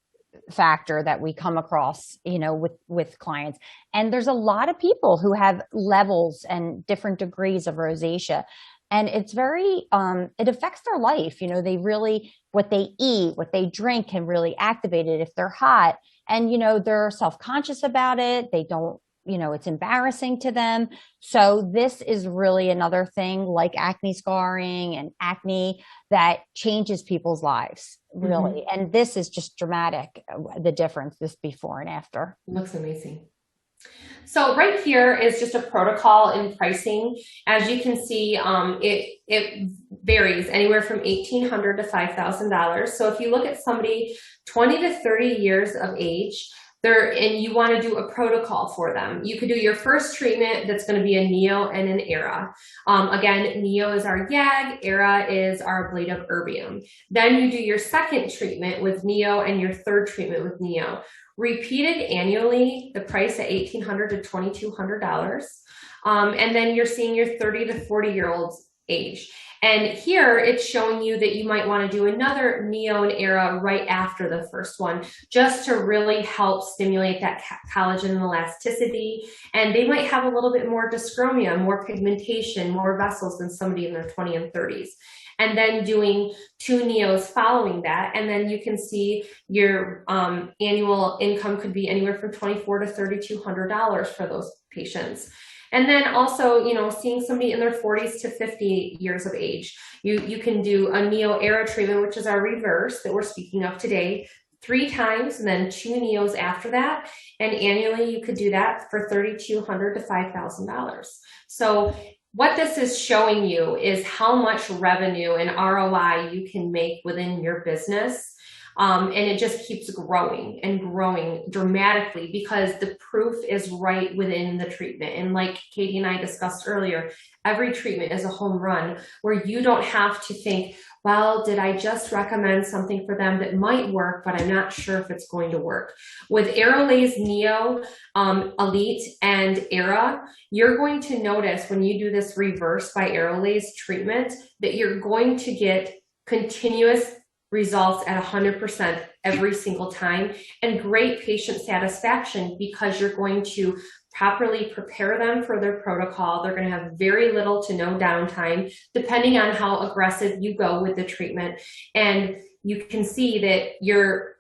factor that we come across, with clients. And there's a lot of people who have levels and different degrees of rosacea. And it's very, it affects their life. You know, they really, what they eat, what they drink can really activate it if they're hot. And, you know, they're self-conscious about it. They don't, you know, it's embarrassing to them. So this is really another thing like acne scarring and acne that changes people's lives, really. Mm-hmm. And this is just dramatic, the difference, this before and after. It looks amazing. So right here is just a protocol in pricing. As you can see, it varies anywhere from $1,800 to $5,000. So if you look at somebody 20 to 30 years of age, and you want to do a protocol for them, you could do your first treatment that's going to be a Neo and an Era. Again, Neo is our YAG, Era is our ablative erbium. Then you do your second treatment with Neo and your third treatment with Neo. Repeated annually, the price at $1,800 to $2,200. And then you're seeing your 30 to 40-year-olds age. And here it's showing you that you might want to do another Neo and Era right after the first one, just to really help stimulate that collagen and elasticity. And they might have a little bit more dyschromia, more pigmentation, more vessels than somebody in their 20s and 30s. And then doing 2 Neos following that. And then you can see your annual income could be anywhere from $2,400 to $3,200 for those patients. And then also, you know, seeing somebody in their 40s to 50 years of age, you can do a Neo Era treatment, which is our reverse that we're speaking of today, 3 times, and then 2 Neos after that. And annually, you could do that for $3,200 to $5,000. So what this is showing you is how much revenue and ROI you can make within your business. And it just keeps growing and growing dramatically because the proof is right within the treatment. And like Katie and I discussed earlier, every treatment is a home run where you don't have to think, well, did I just recommend something for them that might work, but I'm not sure if it's going to work. With Aerolase Neo, Elite, and Era, you're going to notice when you do this reverse by Aerolase treatment that you're going to get continuous results at 100% every single time and great patient satisfaction because you're going to properly prepare them for their protocol. They're going to have very little to no downtime depending on how aggressive you go with the treatment. And you can see that your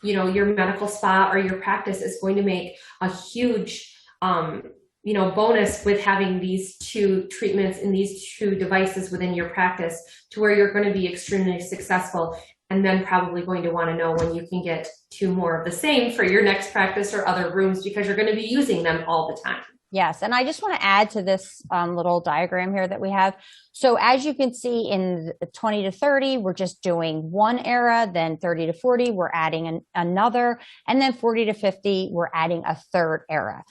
medical spa or your practice is going to make a huge bonus with having these 2 treatments and these 2 devices within your practice to where you're going to be extremely successful and then probably going to want to know when you can get 2 more of the same for your next practice or other rooms because you're going to be using them all the time. Yes. And I just want to add to this little diagram here that we have. So as you can see in 20 to 30, we're just doing 1 Era, then 30 to 40, we're adding another, and then 40 to 50, we're adding a 3rd Era.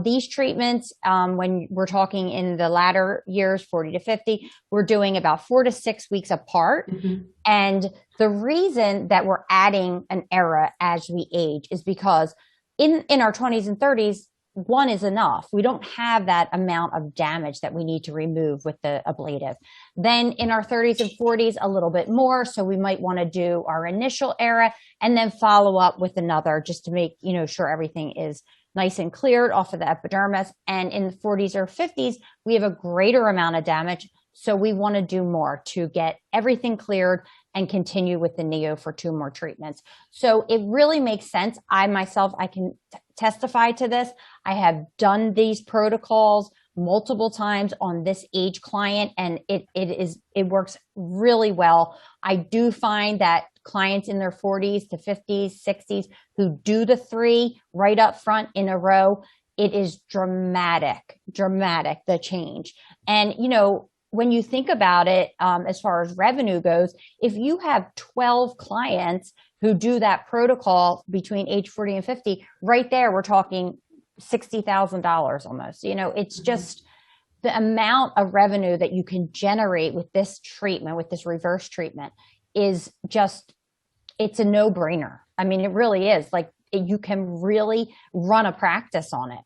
These treatments, when we're talking in the latter years, 40 to 50, we're doing about 4 to 6 weeks apart. Mm-hmm. And the reason that we're adding an Era as we age is because in our 20s and 30s, 1 is enough. We don't have that amount of damage that we need to remove with the ablative. Then in our 30s and 40s, a little bit more. So we might want to do our initial Era and then follow up with another just to make, sure everything is nice and cleared off of the epidermis. And in the 40s or 50s, we have a greater amount of damage. So we want to do more to get everything cleared and continue with the Neo for 2 more treatments. So it really makes sense. I myself, I can testify to this. I have done these protocols multiple times on this age client, and it works really well. I do find that clients in their 40s to 50s, 60s who do the 3 right up front in a row, it is dramatic, the change. And, when you think about it, as far as revenue goes, if you have 12 clients who do that protocol between age 40 and 50, right there, we're talking $60,000 almost. It's just the amount of revenue that you can generate with this treatment, with this reverse treatment is just, it's a no-brainer. I mean, it really is. Like, you can really run a practice on it.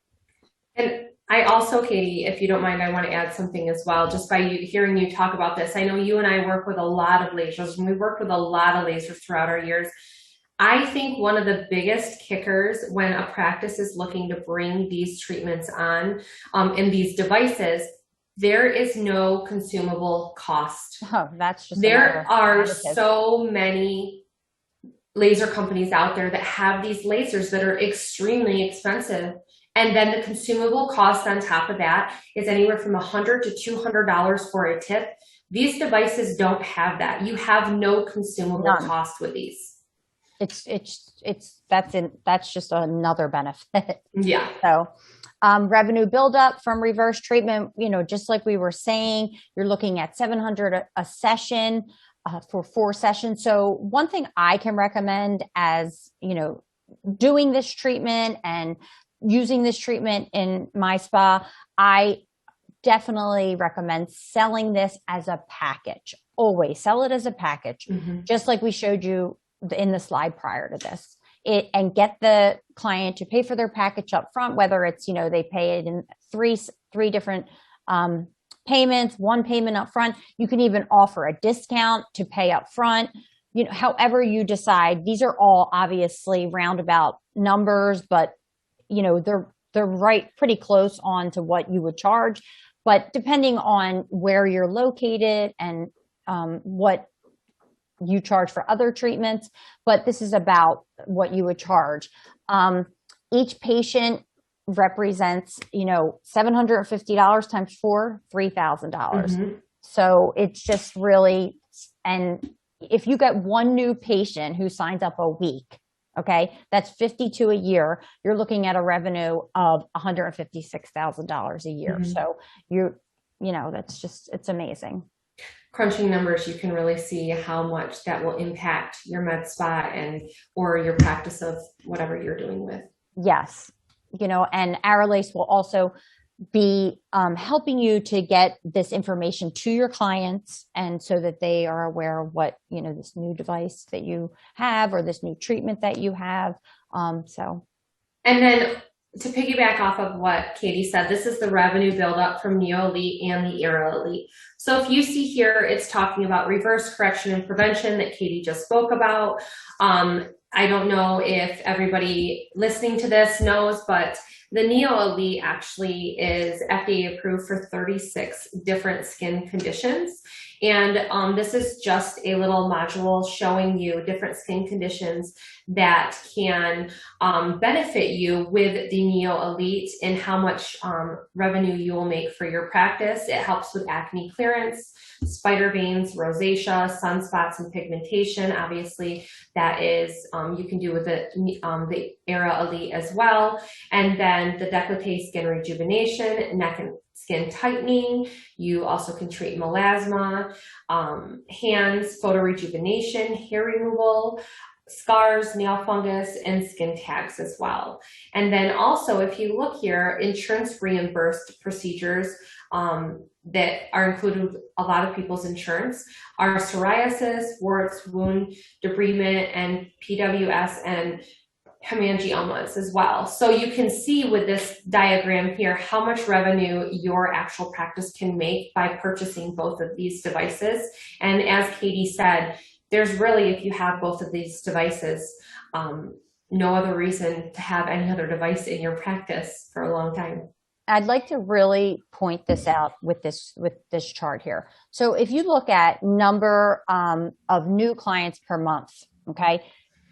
And I also, Katie, if you don't mind, I want to add something as well, just by hearing you talk about this. I know you and I work with a lot of lasers, and we work with a lot of lasers throughout our years. I think one of the biggest kickers when a practice is looking to bring these treatments on and these devices there is no consumable cost. Oh, that's just there are additive. so many laser companies out there that have these lasers that are extremely expensive. And then the consumable cost on top of that is anywhere from $100 to $200 for a tip. These devices don't have that. You have no consumable cost with these. That's just another benefit. Yeah. So revenue buildup from reverse treatment, just like we were saying, you're looking at $700 a session for 4 sessions. So one thing I can recommend as, doing this treatment and using this treatment in my spa, I definitely recommend selling this as a package. Always sell it as a package, just like we showed you in the slide prior to this. And get the client to pay for their package up front, whether it's, they pay it in three different payments, 1 payment up front. You can even offer a discount to pay up front. However you decide. These are all obviously roundabout numbers, but they're right pretty close on to what you would charge. But depending on where you're located and what you charge for other treatments, but this is about what you would charge. Each patient represents, $750 times 4, $3,000. So it's just really, and if you get one new patient who signs up a week, okay, that's 52 a year. You're looking at a revenue of $156,000 a year. So it's amazing. Crunching numbers, you can really see how much that will impact your med spa or your practice of whatever you're doing with. Yes. And Aerolase will also be helping you to get this information to your clients, and so that they are aware of what, this new device that you have or this new treatment that you have. And then to piggyback off of what Katie said, this is the revenue buildup from Neo Elite and the Aero Elite. So if you see here, it's talking about reverse correction and prevention that Katie just spoke about. I don't know if everybody listening to this knows, but the Neo Elite actually is FDA approved for 36 different skin conditions. And this is just a little module showing you different skin conditions that can benefit you with the Neo Elite and how much revenue you will make for your practice. It helps with acne clearance, spider veins, rosacea, sunspots, and pigmentation. Obviously, that is you can do with the Era Elite as well. And then the décolleté skin rejuvenation, neck and skin tightening. You also can treat melasma, hands, photo rejuvenation, hair removal, scars, nail fungus, and skin tags as well. And then also, if you look here, insurance reimbursed procedures that are included with a lot of people's insurance are psoriasis, warts, wound debridement, and PWS and hemangiomas as well. So you can see with this diagram here how much revenue your actual practice can make by purchasing both of these devices. And as Katie said, there's really, if you have both of these devices, no other reason to have any other device in your practice for a long time. I'd like to really point this out with this chart here. So if you look at number of new clients per month, okay,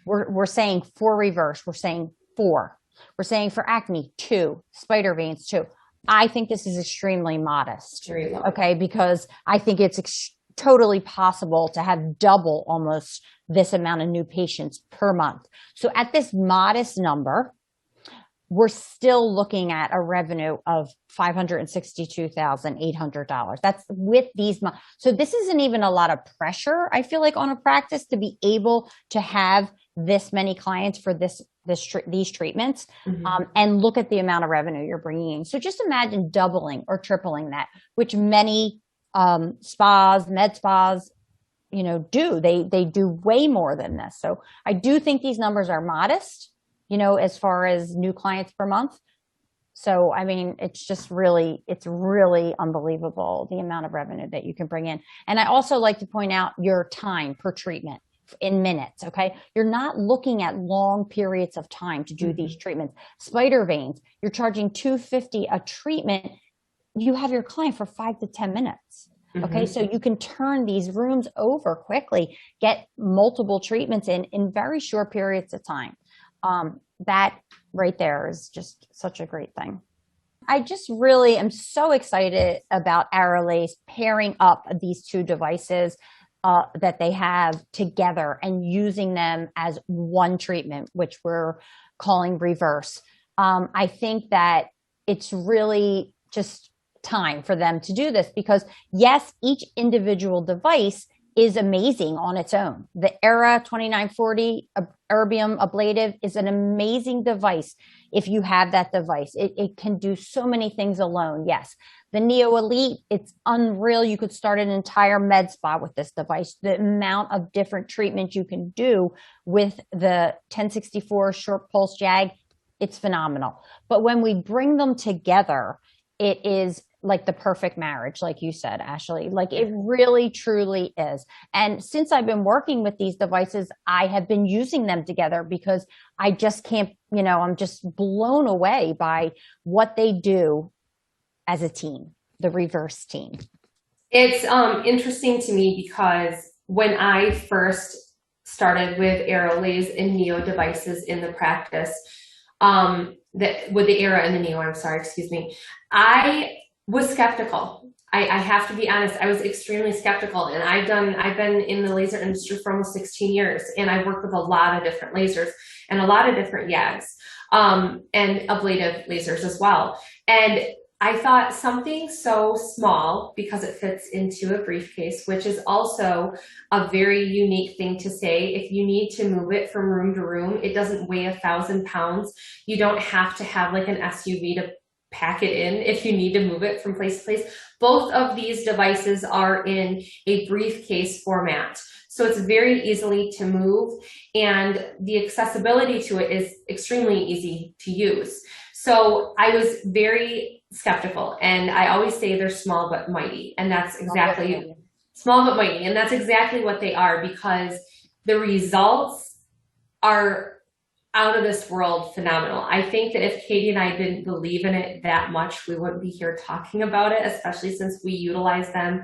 we're saying for reverse, we're saying 4. We're saying for acne, 2, spider veins, 2. I think this is extremely modest, okay, because I think it's totally possible to have double almost this amount of new patients per month. So at this modest number, we're still looking at a revenue of $562,800. That's with these. So this isn't even a lot of pressure, I feel like, on a practice to be able to have this many clients for these treatments, and look at the amount of revenue you're bringing in. So just imagine doubling or tripling that, which many spas, med spas, do. They do way more than this. So I do think these numbers are modest, as far as new clients per month. So, I mean, it's really unbelievable the amount of revenue that you can bring in. And I also like to point out your time per treatment in minutes. Okay. You're not looking at long periods of time to do these treatments. Spider veins, you're charging $250 a treatment you have your client for 5 to 10 minutes. Okay, so you can turn these rooms over quickly, get multiple treatments in very short periods of time. That right there is just such a great thing. I just really am so excited about Aerolase pairing up these two devices that they have together and using them as one treatment, which we're calling Reverse. I think that it's really just time for them to do this because yes, each individual device is amazing on its own. The Era 2940 erbium ablative is an amazing device. If you have that device, it can do so many things alone. Yes. The Neo Elite, it's unreal. You could start an entire med spa with this device. The amount of different treatments you can do with the 1064 short pulse JAG, it's phenomenal. But when we bring them together, it is like the perfect marriage, like you said, Ashley. Like it really, truly is. And since I've been working with these devices, I have been using them together because I just can't, I'm just blown away by what they do as a team, the Reverse team. It's interesting to me because when I first started with Aerolase and Neo devices in the practice, with the Era and the Neo, I was skeptical. I have to be honest. I was extremely skeptical, and I've been in the laser industry for almost 16 years, and I've worked with a lot of different lasers and a lot of different YAGs, and ablative lasers as well. And I thought something so small, because it fits into a briefcase, which is also a very unique thing to say. If you need to move it from room to room, it doesn't weigh 1,000 pounds. You don't have to have like an SUV to pack it in if you need to move it from place to place. Both of these devices are in a briefcase format. So it's very easily to move, and the accessibility to it is extremely easy to use. So I was very skeptical, and I always say they're small but mighty, and that's exactly small but mighty, and that's exactly what they are, because the results are out of this world phenomenal. I think that if Katie and I didn't believe in it that much, we wouldn't be here talking about it, especially since we utilize them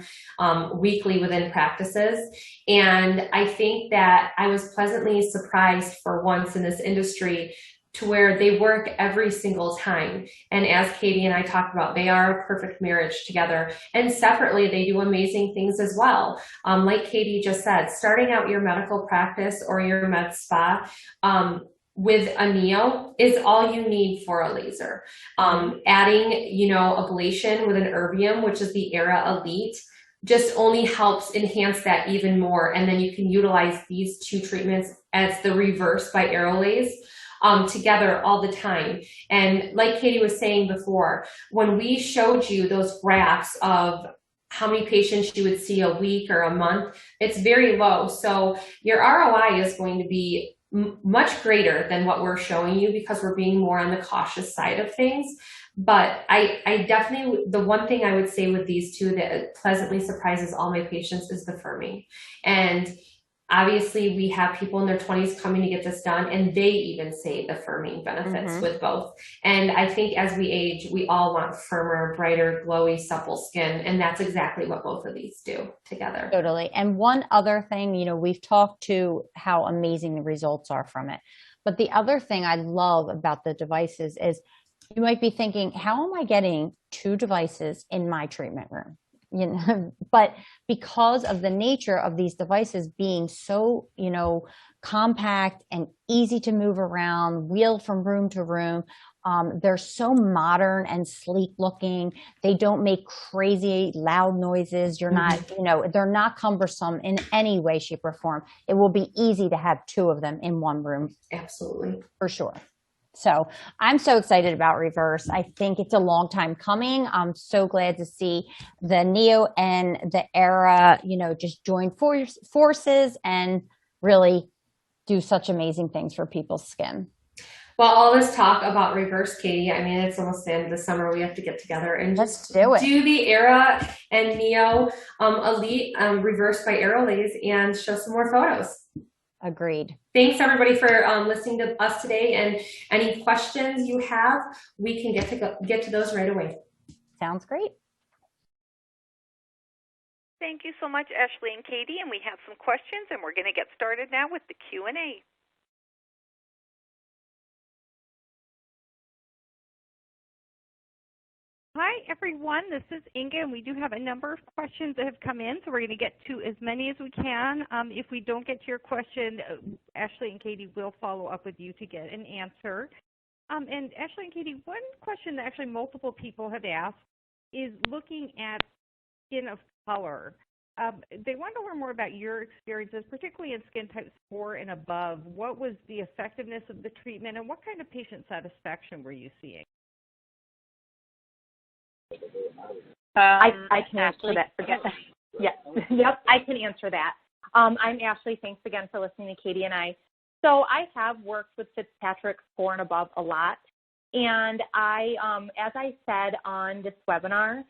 weekly within practices. And I think that I was pleasantly surprised for once in this industry to where they work every single time. And as Katie and I talked about, they are a perfect marriage together. And separately, they do amazing things as well. Like Katie just said, starting out your medical practice or your med spa, with a Neo is all you need for a laser. Adding, ablation with an erbium, which is the Era Elite, just only helps enhance that even more. And then you can utilize these two treatments as the Reverse by Aerolase together all the time. And like Katie was saying before, when we showed you those graphs of how many patients you would see a week or a month, it's very low. So your ROI is going to be much greater than what we're showing you because we're being more on the cautious side of things. But I definitely, the one thing I would say with these two that pleasantly surprises all my patients is the firming. And obviously we have people in their 20s coming to get this done, and they even say the firming benefits with both. And I think as we age, we all want firmer, brighter, glowy, supple skin. And that's exactly what both of these do together. Totally. And one other thing, we've talked to how amazing the results are from it. But the other thing I love about the devices is you might be thinking, how am I getting two devices in my treatment room? But because of the nature of these devices being so, compact and easy to move around, wheeled from room to room, they're so modern and sleek looking. They don't make crazy loud noises. You're not, they're not cumbersome in any way, shape, or form. It will be easy to have two of them in one room. Absolutely. For sure. So I'm so excited about Reverse. I think it's a long time coming. I'm so glad to see the Neo and the Era, just join forces and really do such amazing things for people's skin. Well, all this talk about Reverse, Katie, it's almost the end of the summer. We have to get together and Let's do the Era and Neo Elite Reverse by Aerolase and show some more photos. Agreed. Thanks everybody for listening to us today, and any questions you have, we can get to those right away. Sounds great. Thank you so much, Ashley and Katie. And we have some questions, and we're going to get started now with the Q&A. Hi, everyone. This is Inga, and we do have a number of questions that have come in, so we're going to get to as many as we can. If we don't get to your question, Ashley and Katie will follow up with you to get an answer. And Ashley and Katie, one question that actually multiple people have asked is looking at skin of color. They want to learn more about your experiences, particularly in skin types 4 and above. What was the effectiveness of the treatment, and what kind of patient satisfaction were you seeing? I can answer that. Yes. Yep, I can answer that. I'm Ashley. Thanks again for listening to Katie and I. So I have worked with Fitzpatrick 4 and above a lot. And I, as I said on this webinar,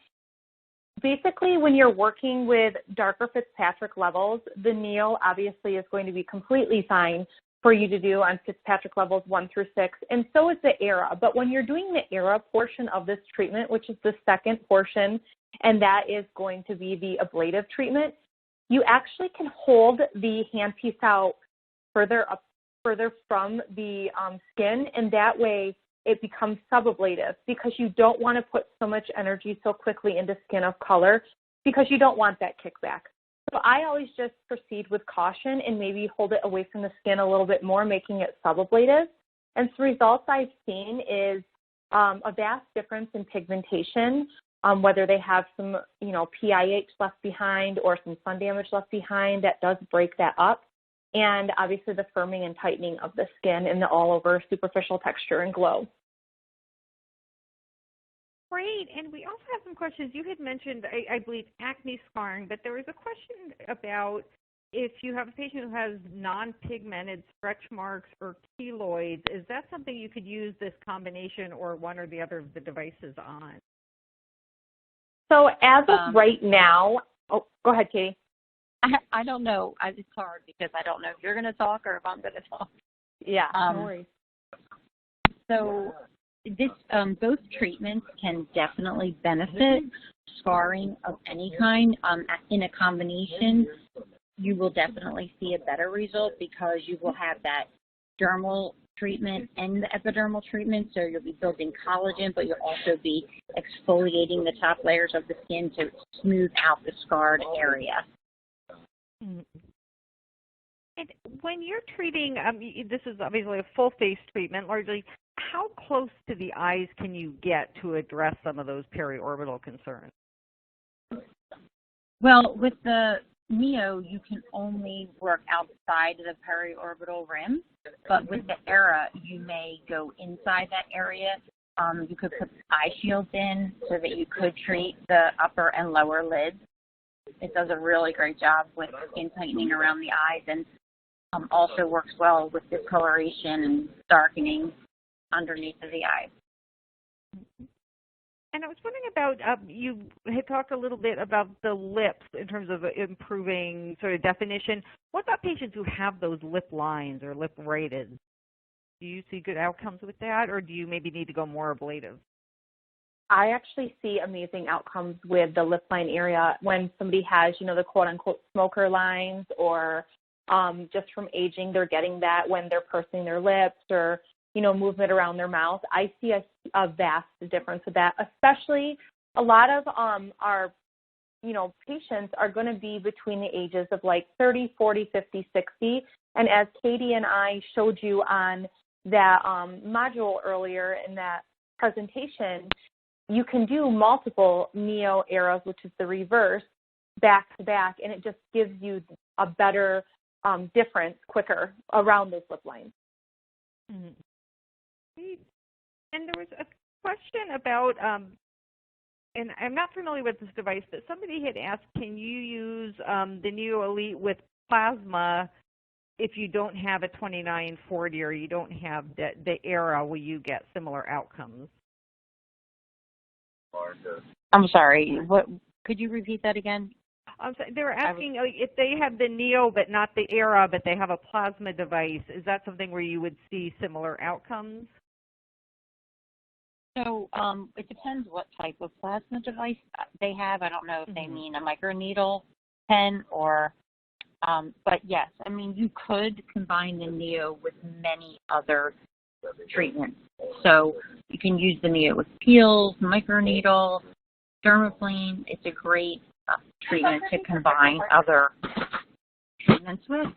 basically when you're working with darker Fitzpatrick levels, the Neo obviously is going to be completely fine for you to do on Fitzpatrick levels 1 through 6, and so is the ERA. But when you're doing the ERA portion of this treatment, which is the second portion, and that is going to be the ablative treatment, you actually can hold the handpiece out further from the skin, and that way it becomes subablative because you don't want to put so much energy so quickly into skin of color because you don't want that kickback. So I always just proceed with caution and maybe hold it away from the skin a little bit more, making it subablative. And the results I've seen is a vast difference in pigmentation, whether they have some, PIH left behind or some sun damage left behind that does break that up. And obviously the firming and tightening of the skin and the all-over superficial texture and glow. Great. And we also have some questions. You had mentioned, I believe, acne scarring, but there was a question about if you have a patient who has non-pigmented stretch marks or keloids, is that something you could use this combination or one or the other of the devices on? So as of right now, go ahead, Katie. I don't know. It's hard because I don't know if you're going to talk or if I'm going to talk. Yeah, no worries. So this, both treatments can definitely benefit scarring of any kind. In a combination, you will definitely see a better result because you will have that dermal treatment and the epidermal treatment. So you'll be building collagen, but you'll also be exfoliating the top layers of the skin to smooth out the scarred area. And when you're treating, this is obviously a full face treatment largely, how close to the eyes can you get to address some of those periorbital concerns? Well, with the Neo, you can only work outside the periorbital rim, but with the ERA, you may go inside that area. You could put eye shields in so that you could treat the upper and lower lids. It does a really great job with skin tightening around the eyes and also works well with discoloration and darkening underneath of the eyes. And I was wondering about, you had talked a little bit about the lips in terms of improving sort of definition. What about patients who have those lip lines or lip radids? Do you see good outcomes with that, or do you maybe need to go more ablative? I actually see amazing outcomes with the lip line area when somebody has, the quote-unquote smoker lines or just from aging, they're getting that when they're pursing their lips or, movement around their mouth. I see a vast difference with that, especially a lot of our, patients are going to be between the ages of like 30, 40, 50, 60. And as Katie and I showed you on that module earlier in that presentation, you can do multiple Neo eras, which is the reverse, back to back, and it just gives you a better difference quicker around those lip lines. Mm-hmm. And there was a question about, and I'm not familiar with this device, but somebody had asked, can you use the Neo Elite with plasma if you don't have a 2940 or you don't have the ERA? Will you get similar outcomes? I'm sorry. What? Could you repeat that again? They were asking if they have the Neo but not the ERA, but they have a plasma device. Is that something where you would see similar outcomes? So it depends what type of plasma device they have. I don't know if they mean a microneedle pen or, but yes, I mean, you could combine the Neo with many other treatments. So you can use the Neo with peels, microneedles, dermaplane. It's a great treatment to combine other treatments with.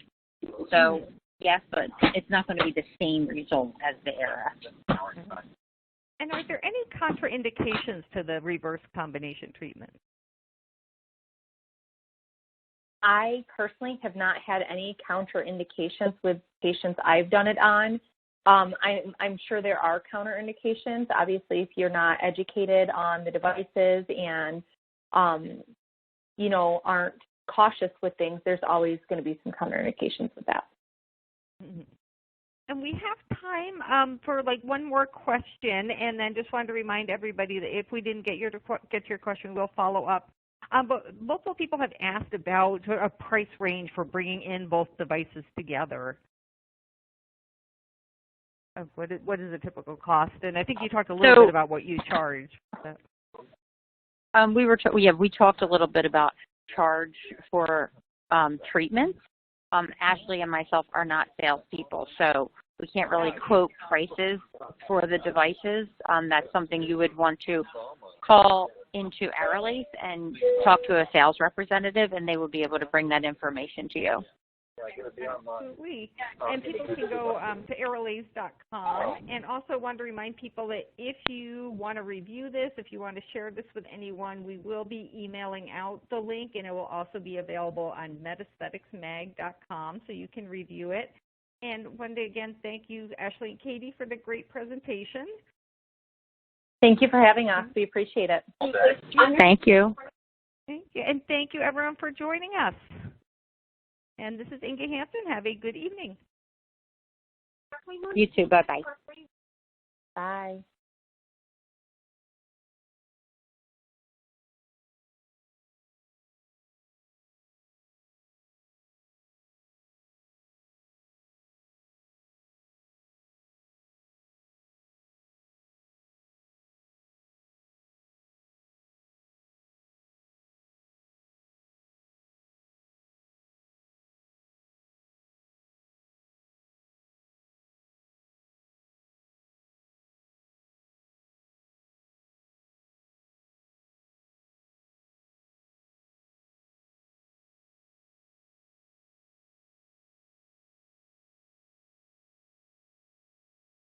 So yes, but it's not going to be the same result as the ERA. And are there any contraindications to the reverse combination treatment? I personally have not had any counterindications with patients I've done it on. I'm sure there are counterindications. Obviously, if you're not educated on the devices and, you know, aren't cautious with things, there's always going to be some counterindications with that. Mm-hmm. And we have time for like one more question, and then just wanted to remind everybody that if we didn't get your question, we'll follow up. But multiple people have asked about a price range for bringing in both devices together. What is the typical cost? And I think you talked a little bit about what you charge. We talked a little bit about charge for treatments. Ashley and myself are not salespeople, so we can't really quote prices for the devices. That's something you would want to call into Aerolase and talk to a sales representative, and they will be able to bring that information to you. Absolutely. And people can go to aerolase.com. And also want to remind people that if you want to review this, if you want to share this with anyone, we will be emailing out the link, and it will also be available on metaestheticsmag.com, so you can review it. And one day again, thank you, Ashley and Katie, for the great presentation. Thank you for having us. We appreciate it. Thank you. Thank you. And thank you, everyone, for joining us. And this is Inga Hansen. Have a good evening. You too. Bye-bye. Bye.